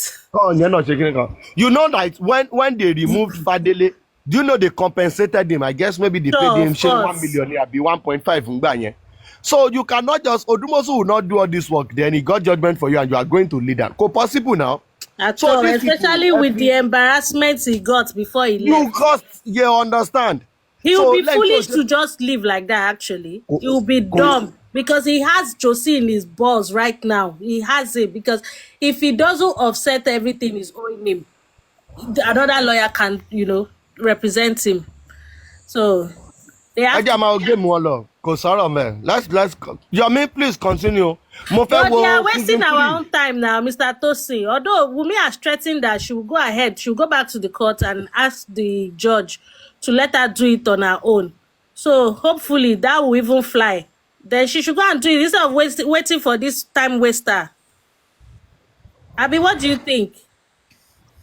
You know that when they removed Fadele, do you know they compensated him? I guess maybe they paid him 1 million, be 1.5. So you cannot just Odumosu will not do all this work. Then he got judgment for you, and you are going to lead them. Possible now. At all, especially with the embarrassment he got before he left. You understand? He will be foolish to just live like that. Actually, he will be dumb because he has Josie in his balls right now. He has it because if he doesn't offset everything he's owing him, another lawyer can, represent him. So they have. Let's Yomi, please continue. But they are wasting our own time now, Mr. Tosin. Although Wunmi has threatened that she will go ahead, she will go back to the court and ask the judge to let her do it on her own. So hopefully that will even fly. Then she should go and do it instead of waiting for this time waster. Abi, what do you think?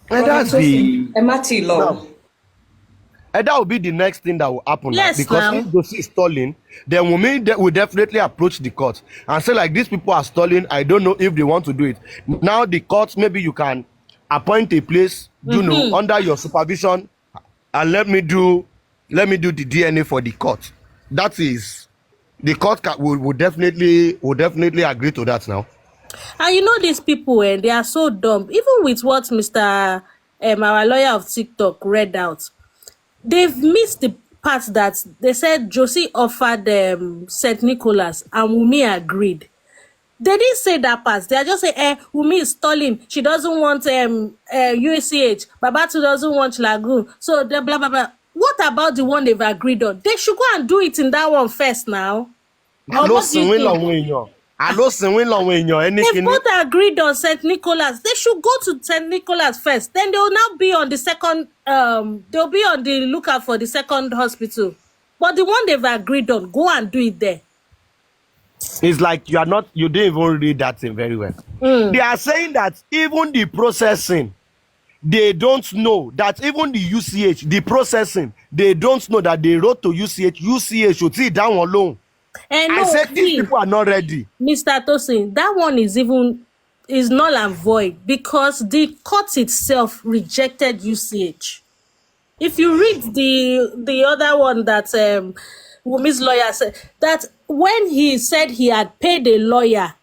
And that's the Emati law. And that will be the next thing that will happen. Yes, because if Josie is stalling, then Wunmi will definitely approach the court and say, like, these people are stalling. I don't know if they want to do it. Now the court, maybe you can appoint a place, under your supervision, and let me do the DNA for the court. That is, the court will definitely agree to that now. And these people, they are so dumb. Even with what Mr. Our lawyer of TikTok read out, they've missed the part that they said Josie offered St. Nicholas and Wunmi agreed. They didn't say that part. They are just saying, Wunmi is stalling. She doesn't want UCH. Babatu doesn't want Lagoon. So blah, blah, blah. What about the one they've agreed on? They should go and do it in that one first now. They've both agreed on St. Nicholas. They should go to St. Nicholas first. Then they will now be on the second, they'll be on the lookout for the second hospital. But the one they've agreed on, go and do it there. It's like you didn't even read that thing very well. They are saying that even the processing, they don't know that even the UCH, the processing, they don't know that they wrote to UCH should see down alone. I said these people are not ready. Mr. Tosin, that one is null and void because the court itself rejected UCH. If you read the other one that Wunmi's lawyer said, that when he said he had paid a lawyer,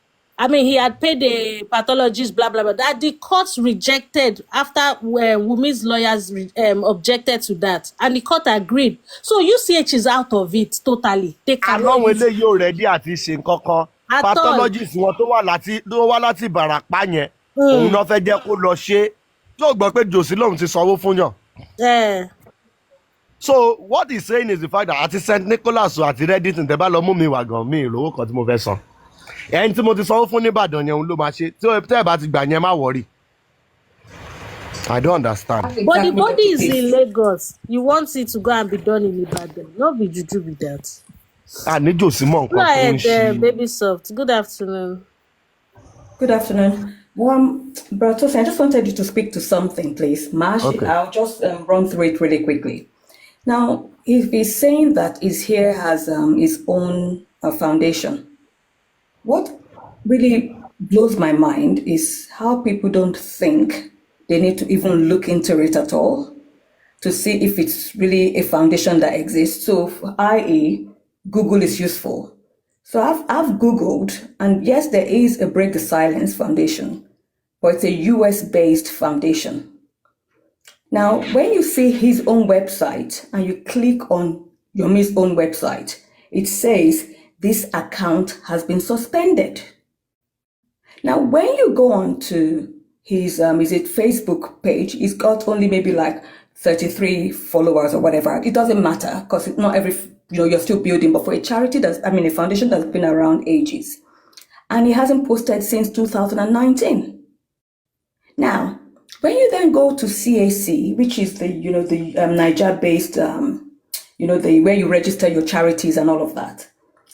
he had paid a pathologist, blah, blah, blah, that the court rejected after Wunmi's lawyers objected to that. And the court agreed. So UCH is out of it totally. They cannot. Pathologist wọn tó wá láti Ìbàràpá yẹn òun náà fẹ́ jẹ́ kó lọ ṣe tó gbọ́ pé Josie lòun ti sanwó fún yàn. So what he's saying is the fact that àti St. Nicholas àti Reddit ń tẹ́ bá lọ mú mi wà gan mi ìlówó kan tí mo fẹ́ san. ẹni tí mo ti sanwó fún nìbàdàn yẹn ló máa ṣe tí ẹ bá ti gbà yẹn má worry. I don't understand. But the body is in Lagos. You want it to go and be done in Ibadan. No be juju with that. Níjò sí mọ̀ Go nǹkan tó ń ahead, ṣe. baby soft. Good afternoon. Good afternoon. Bratosi, I just wanted you to speak to something, please. Mash, Okay. I'll just run through it really quickly. Now, if he's saying that his hair has his own foundation, what really blows my mind is how people don't think they need to even look into it at all to see if it's really a foundation that exists. So, i.e., Google is useful. So I've Googled, and yes, there is a Break the Silence Foundation, but it's a US-based foundation. Now, when you see his own website and you click on Yomi's own website, it says this account has been suspended. Now, when you go on to his Facebook page, he's got only maybe like 33 followers or whatever. It doesn't matter because not every, you're still building, but for a charity a foundation that's been around ages. And he hasn't posted since 2019. Now, when you then go to CAC, which is the Niger-based, where you register your charities and all of that.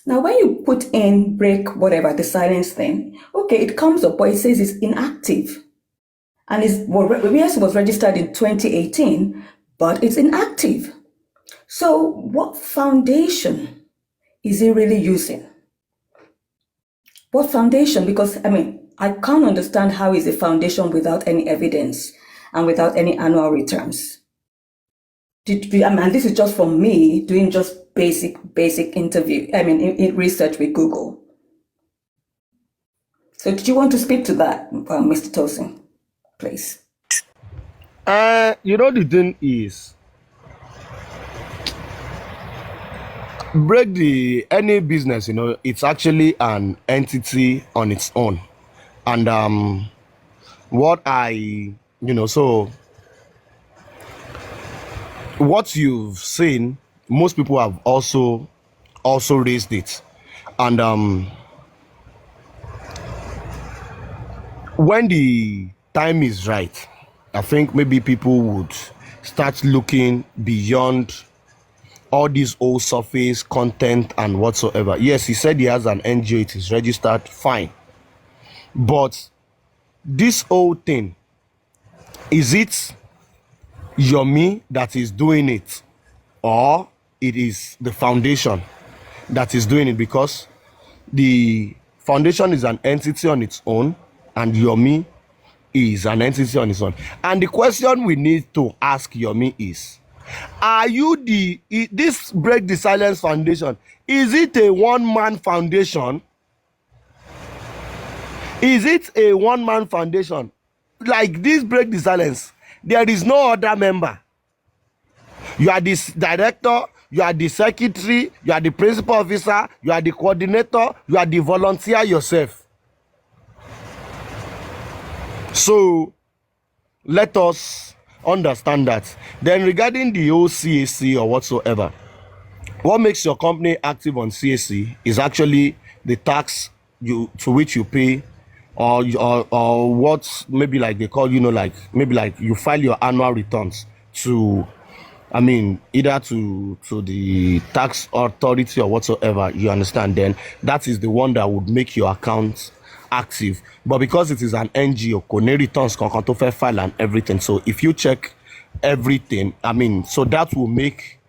Now, when you put in break whatever, the silence thing, okay, it comes up, but it says it's inactive. And it was registered in 2018, but it's inactive. So what foundation is he really using? What foundation? Because, I can't understand how is a foundation without any evidence and without any annual returns. And this is just from me doing just basic in research with Google. So did you want to speak to that, Mr. Tosin, please? The thing is, any business, it's actually an entity on its own. And what you've seen, most people have also raised it. And when the time is right, I think maybe people would start looking beyond all these old surface content and whatsoever. Yes, he said he has an NGO, it is registered, fine. But this whole thing, is it Yomi that is doing it, or it is the foundation that is doing it? Because the foundation is an entity on its own and Yomi is an entity on its own. And the question we need to ask Yomi is, are you this Break the Silence Foundation, is it a one-man foundation? Is it a one-man foundation? Like this Break the Silence, there is no other member. You are the director, you are the secretary, you are the principal officer, you are the coordinator, you are the volunteer yourself. So let us understand that. Then regarding the OCAC or whatsoever, what makes your company active on CAC is actually the tax to which you pay, or what maybe like they call, maybe like you file your annual returns to, either to the tax authority or whatsoever, you understand. Then that is the one that would make your account active. But because it is an NGO, kone returns kankan to fair file and everything. So if you check everything, so that will make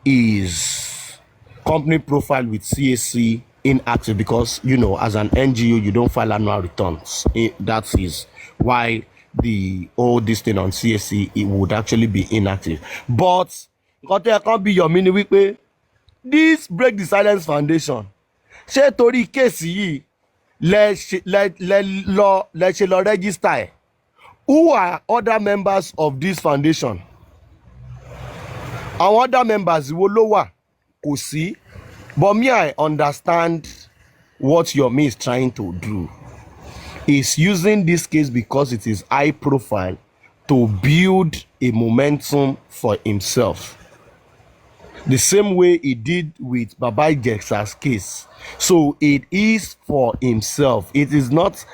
his company profile with CAC inactive, because as an NGO you don't file annual returns. That is why this thing on CAC, it would actually be inactive. But it can't be your mini week. This Break the Silence Foundation, ṣé torí case yìí let's register? Who are other members of this foundation? Our other members wo ló wà? Kò sí. But me, I understand what Yomi is trying to do. Is using this case because it is high profile to build a momentum for himself. the same way he did with Baba Ijexa's case. So it is for himself. He's not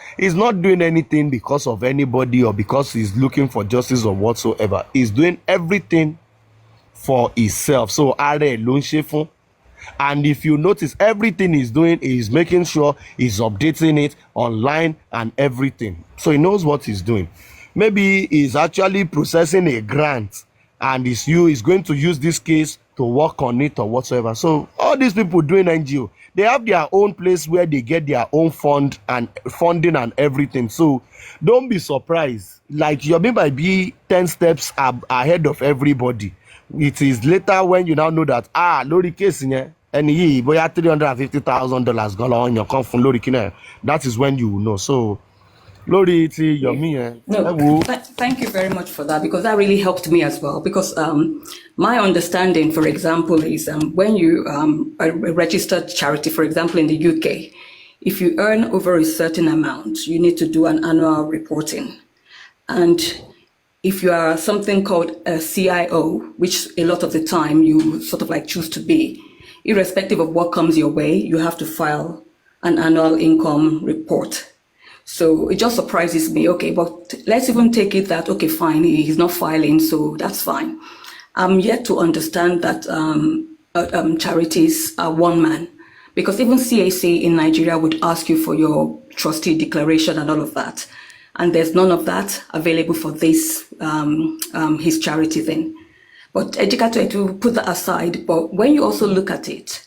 doing anything because of anybody or because he's looking for justice or whatsoever. He's doing everything for himself. So are ló ń ṣe fún. And if you notice, everything he's doing is making sure he's updating it online and everything. So he knows what he's doing. Maybe he's actually processing a grant and is going to use this case to work on it or whatsoever. So all these people doing NGO, they have their own place where they get their own funding and everything. So don't be surprised. Like Yomi might be 10 steps ahead of everybody. It is later when you now know that lórí case yẹn ẹni yìí bóyá $350,000 gan lọ yàn kan fún lórí kíní. That is when you will know. So lórí ti Yomi yẹn. No, thank you very much for that, because that really helped me as well. Because my understanding, for example, is when you a registered charity, for example, in the UK, if you earn over a certain amount, you need to do an annual reporting. And if you are something called a CIO, which a lot of the time you sort of like choose to be, irrespective of what comes your way, you have to file an annual income report. So it just surprises me. Okay, but let's even take it that, okay, fine, he's not filing, so that's fine. I'm yet to understand that charities are one man, because even CAC in Nigeria would ask you for your trustee declaration and all of that. And there's none of that available for this, his charity thing. But Ejikato, to put that aside, but when you also look at it,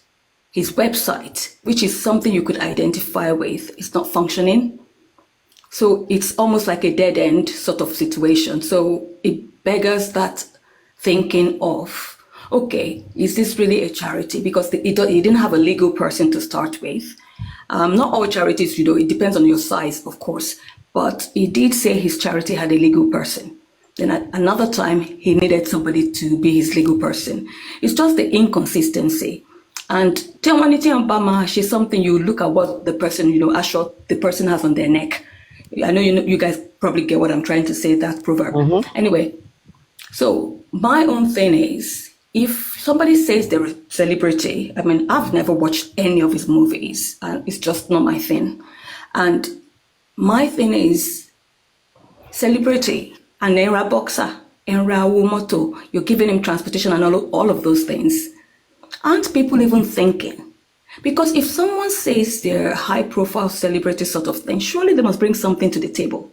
his website, which is something you could identify with, is not functioning. So it's almost like a dead end sort of situation. So it beggars that thinking of, okay, is this really a charity? Because it didn't have a legal person to start with. Not all charities, it depends on your size, of course. But he did say his charity had a legal person. Then at another time, he needed somebody to be his legal person. It's just the inconsistency. And she's something you look at what the person, the person has on their neck. I know you guys probably get what I'm trying to say, that proverb. Mm-hmm. Anyway, so my own thing is, if somebody says they're a celebrity, I mean, I've never watched any of his movies, and it's just not my thing. And my thing is, celebrity, an era boxer, era moto, you're giving him transportation and all of those things. Aren't people even thinking? Because if someone says they're a high-profile celebrity sort of thing, surely they must bring something to the table.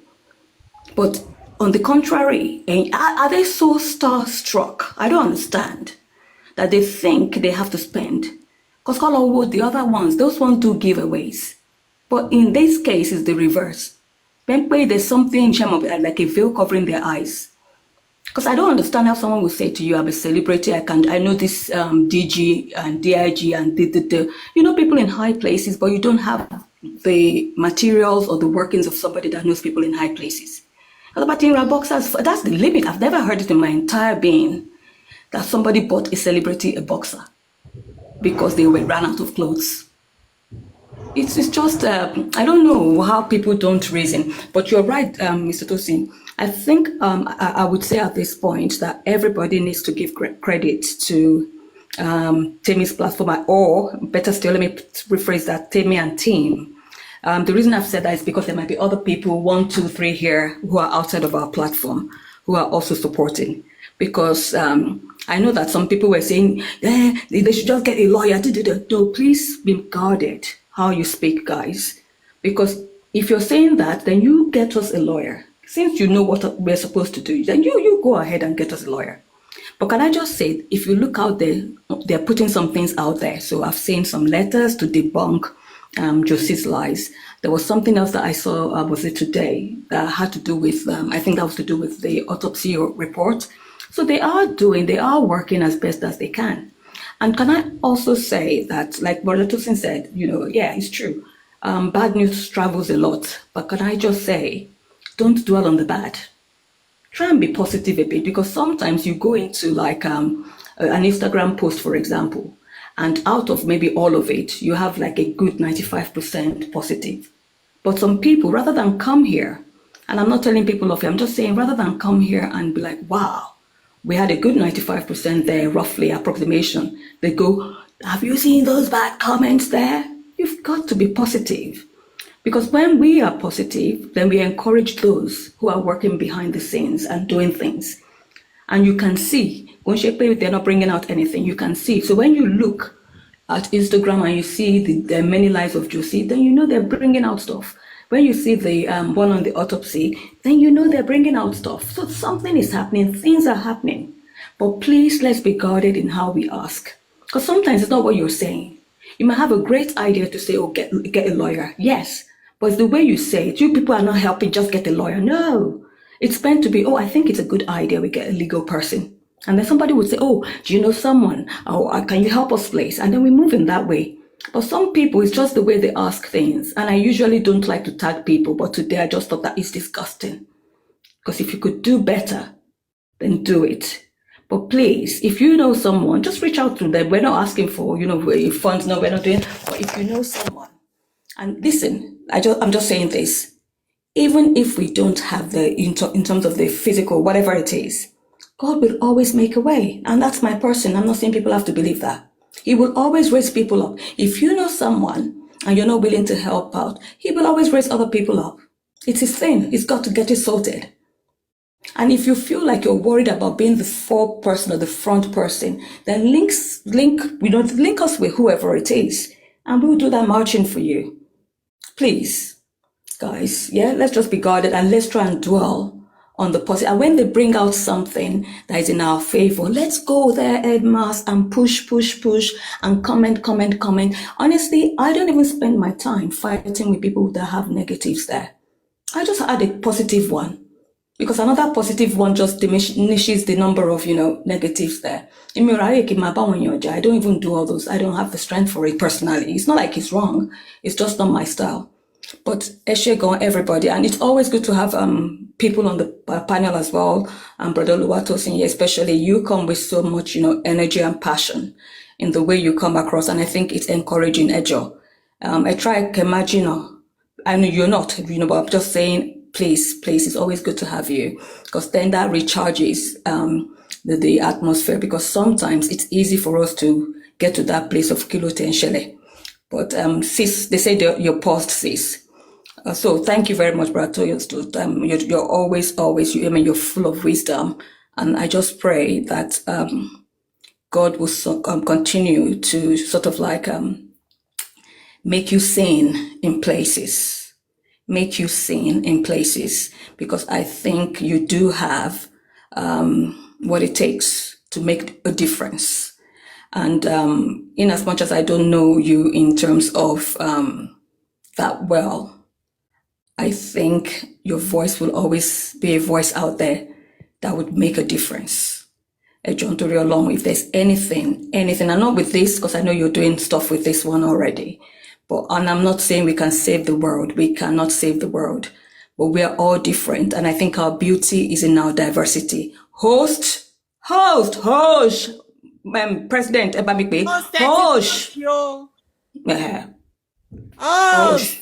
But on the contrary, are they so starstruck? I don't understand that they think they have to spend. Because the other ones, those ones do giveaways. But in this case, it's the reverse. There's something like a veil covering their eyes. Because I don't understand how someone will say to you, I'm a celebrity, I know this DG and DIG and people in high places, but you don't have the materials or the workings of somebody that knows people in high places. But in boxers, that's the limit. I've never heard it in my entire being that somebody bought a celebrity a boxer because they ran out of clothes. It's just, I don't know how people don't reason. But you're right, Mr. Tosin. I think I would say at this point that everybody needs to give credit to Temi's platform, or better still, let me rephrase that, Temi and team. The reason I've said that is because there might be other people, 1, 2, 3 here, who are outside of our platform, who are also supporting. Because I know that some people were saying, they should just get a lawyer. No, please be guarded how you speak, guys. Because if you're saying that, then you get us a lawyer. Since you know what we're supposed to do, then you go ahead and get us a lawyer. But can I just say, if you look out there, they're putting some things out there. So I've seen some letters to debunk Josie's lies. There was something else that I saw, was it today, that had to do with, I think that was to do with the autopsy report. So they are working as best as they can. And can I also say that, like Brother Tosin said, yeah, it's true. Bad news travels a lot. But can I just say, don't dwell on the bad. Try and be positive a bit, because sometimes you go into like an Instagram post, for example, and out of maybe all of it, you have like a good 95% positive. But some people, rather than come here, and I'm not telling people off here, I'm just saying, rather than come here and be like, wow, we had a good 95% there, roughly approximation. They go, have you seen those bad comments there? You've got to be positive. Because when we are positive, then we encourage those who are working behind the scenes and doing things. And you can see, when they're not bringing out anything, you can see. So when you look at Instagram and you see the many lives of Josie, then you know they're bringing out stuff. When you see the one on the autopsy, then you know they're bringing out stuff. So something is happening, things are happening. But please, let's be guarded in how we ask. Because sometimes it's not what you're saying. You might have a great idea to say, oh, get a lawyer. Yes, but it's the way you say it. You people are not helping, just get a lawyer. No, it's meant to be, oh, I think it's a good idea, we get a legal person. And then somebody would say, oh, do you know someone? Oh, can you help us, please? And then we move in that way. But some people, it's just the way they ask things. And I usually don't like to tag people, but today I just thought that is disgusting. Because if you could do better, then do it. But please, if you know someone, just reach out to them. We're not asking for, funds. No, we're not doing. But if you know someone, and listen, I'm just saying this. Even if we don't have in terms of the physical, whatever it is, God will always make a way. And that's my person. I'm not saying people have to believe that. He will always raise people up. If you know someone and you're not willing to help out, he will always raise other people up. It's his thing. He's got to get it sorted. And if you feel like you're worried about being the fourth person or the front person, then link us with whoever it is, and we'll do that marching for you. Please, guys, let's just be guarded and let's try and dwell on the positive. And when they bring out something that is in our favor, let's go there en masse and push and comment. Honestly, I don't even spend my time fighting with people that have negatives there. I just add a positive one. Because another positive one just diminishes the number of, negatives there. I don't even do all those. I don't have the strength for it personally. It's not like it's wrong. It's just not my style. But Eshego, everybody, and it's always good to have people on the panel as well. Brother Luwatosin, especially you come with so much, energy and passion in the way you come across, and I think it's encouraging. Ejo, I try to imagine. I know you're not, but I'm just saying. Please, it's always good to have you, because then that recharges the atmosphere, because sometimes it's easy for us to get to that place of kilote and shele. But sis, they say you're paused, sis. So thank you very much, Brother. You're always, you're full of wisdom. And I just pray that God will continue to sort of like make you seen in places. Make you seen in places, because I think you do have what it takes to make a difference. And in as much as I don't know you in terms of that well, I think your voice will always be a voice out there that would make a difference. John Tory along, if there's anything, and not with this, because I know you're doing stuff with this one already. And I'm not saying we can save the world. We cannot save the world. But we are all different. And I think our beauty is in our diversity. Host. President Ebamikbe. Host. Host.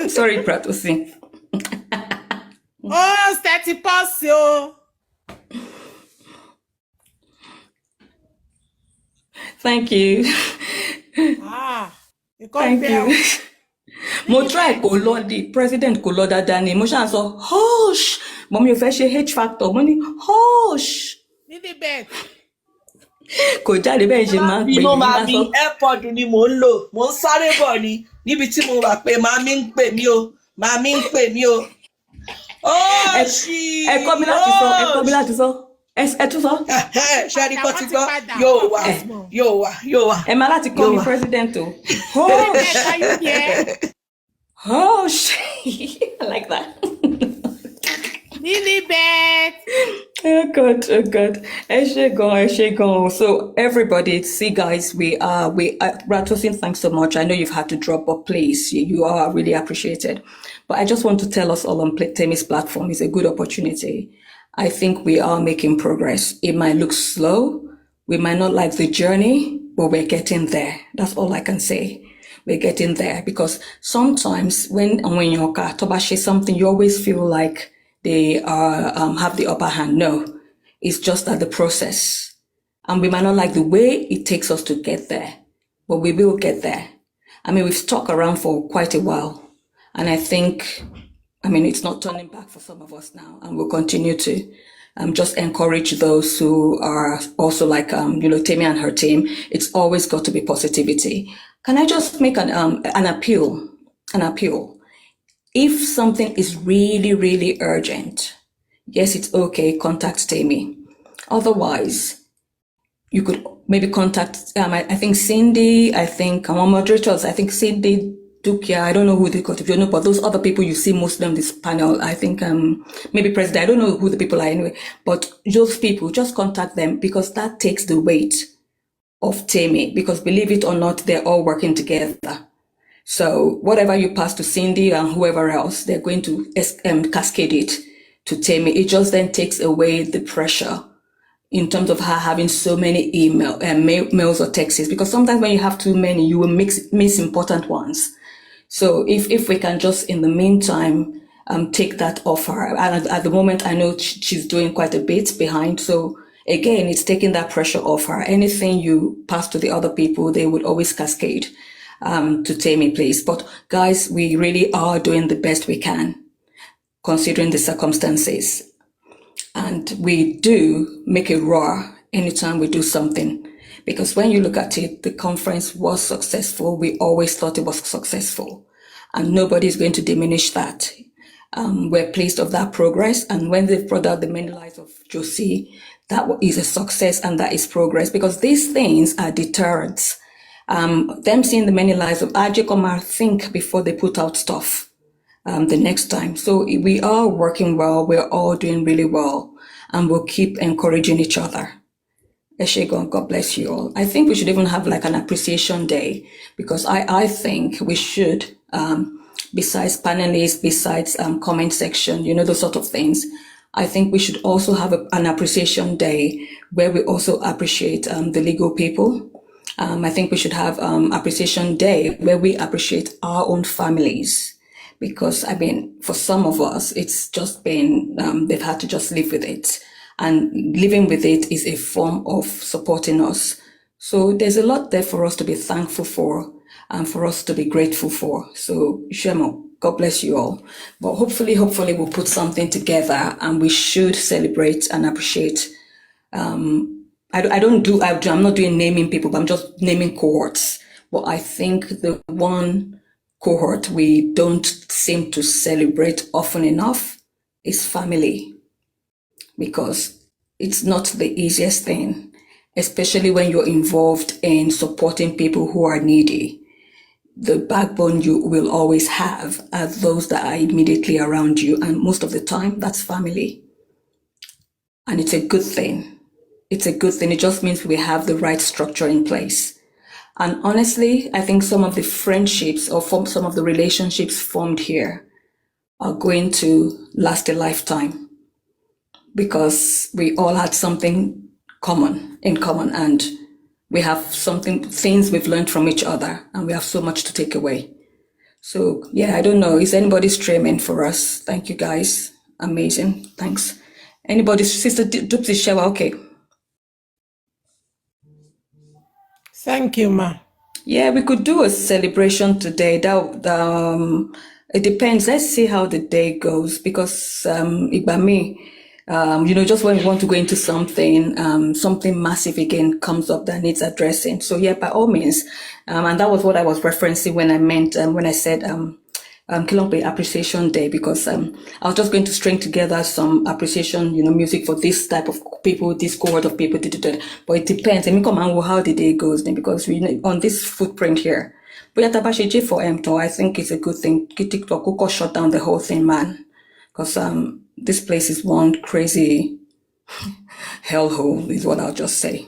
Sorry, Pratosi. Oh, 30%. Thank you. Thank you. Mo try kò lọ di president kò lọ dáadáa ni mo ṣáà sọ hush mo mi ò fẹ́ ṣe H factor mo ní hush. Níbi bẹ́ẹ̀. Kò jáde bẹ́ẹ̀ ṣe máa ń pè mí máa bí airpod ni mò ń lò mò ń sáré bọ̀ ni níbi tí mo wà pé màmí ń pè mí o. Ẹ kọ́ mi láti sọ. Ẹ tún sọ. Ṣáàrí kọ́ ti gbọ́ yóò wà. Ẹ máa láti kọ́ mi president o. Hush. I like that. Lilibet. Oh God. Ẹ ṣé gan. So everybody, see guys, we Ratosin, thanks so much. I know you've had to drop, but please, you are really appreciated. But I just want to tell us all on Temi's platform, it's a good opportunity. I think we are making progress. It might look slow. We might not like the journey, but we're getting there. That's all I can say. We're getting there, because sometimes when you're toba something, you always feel like they are have the upper hand. No, it's just that the process. And we might not like the way it takes us to get there, but we will get there. I mean, we've stuck around for quite a while. And I think, it's not turning back for some of us now, and we'll continue to just encourage those who are also like, Tammy and her team. It's always got to be positivity. Can I just make an appeal? An appeal. If something is really, really urgent, yes, it's okay, contact Tammy. Otherwise, you could maybe contact, I think Cindy, I think our moderators, I think Cindy, Dukia, I don't know who they got, if you know, but those other people you see mostly on this panel, I think maybe President, I don't know who the people are anyway, but those people, just contact them, because that takes the weight of Tammy, because believe it or not, they're all working together. So whatever you pass to Cindy and whoever else, they're going to cascade it to Tammy. It just then takes away the pressure in terms of her having so many mails or texts, because sometimes when you have too many, you will miss important ones. So if we can just, in the meantime, take that off her. And at the moment, I know she's doing quite a bit behind. So again, it's taking that pressure off her. Anything you pass to the other people, they would always cascade to Tammy, please. But guys, we really are doing the best we can, considering the circumstances. And we do make a roar anytime we do something, because when you look at it, the conference was successful. We always thought it was successful, and nobody's going to diminish that. We're pleased of that progress. And when they've brought out the many lives of Josie, that is a success and that is progress, because these things are deterrents. Them seeing the many lives of Ajekomar think before they put out stuff. The next time. So we are working well. We're all doing really well, and we'll keep encouraging each other. Eshegon, God bless you all. I think we should even have like an appreciation day, because I think we should, besides panelists, besides comment section, those sort of things, I think we should also have an appreciation day where we also appreciate the legal people. I think we should have appreciation day where we appreciate our own families. Because, for some of us, it's just been, they've had to just live with it. And living with it is a form of supporting us. So there's a lot there for us to be thankful for and for us to be grateful for. So, Shemo, God bless you all. But hopefully we'll put something together, and we should celebrate and appreciate. I'm not doing naming people, but I'm just naming cohorts. But I think the one cohort we don't seem to celebrate often enough is family, because it's not the easiest thing, especially when you're involved in supporting people who are needy. The backbone you will always have are those that are immediately around you, and most of the time that's family. And it's a good thing. It's a good thing. It just means we have the right structure in place. And honestly, I think some of the friendships or some of the relationships formed here are going to last a lifetime, because we all had something in common, and we have things we've learned from each other, and we have so much to take away. So yeah, I don't know. Is anybody streaming for us? Thank you guys. Amazing. Thanks. Anybody? Sister Dupsy Shewa, okay. Thank you, ma. Yeah, we could do a celebration today. It depends. Let's see how the day goes, because Igbami, just when we want to go into something massive again comes up that needs addressing. So yeah, by all means, and that was what I was referencing when I said Kilongbe Appreciation Day, because I was just going to string together some appreciation, music for this type of people, this cohort of people, but it depends. I mean, come on, how the day goes then, because we on this footprint here. But yeah, Tabashi for I think it's a good thing. TikTok Kuko shut down the whole thing, man, because this place is one crazy hellhole, is what I'll just say.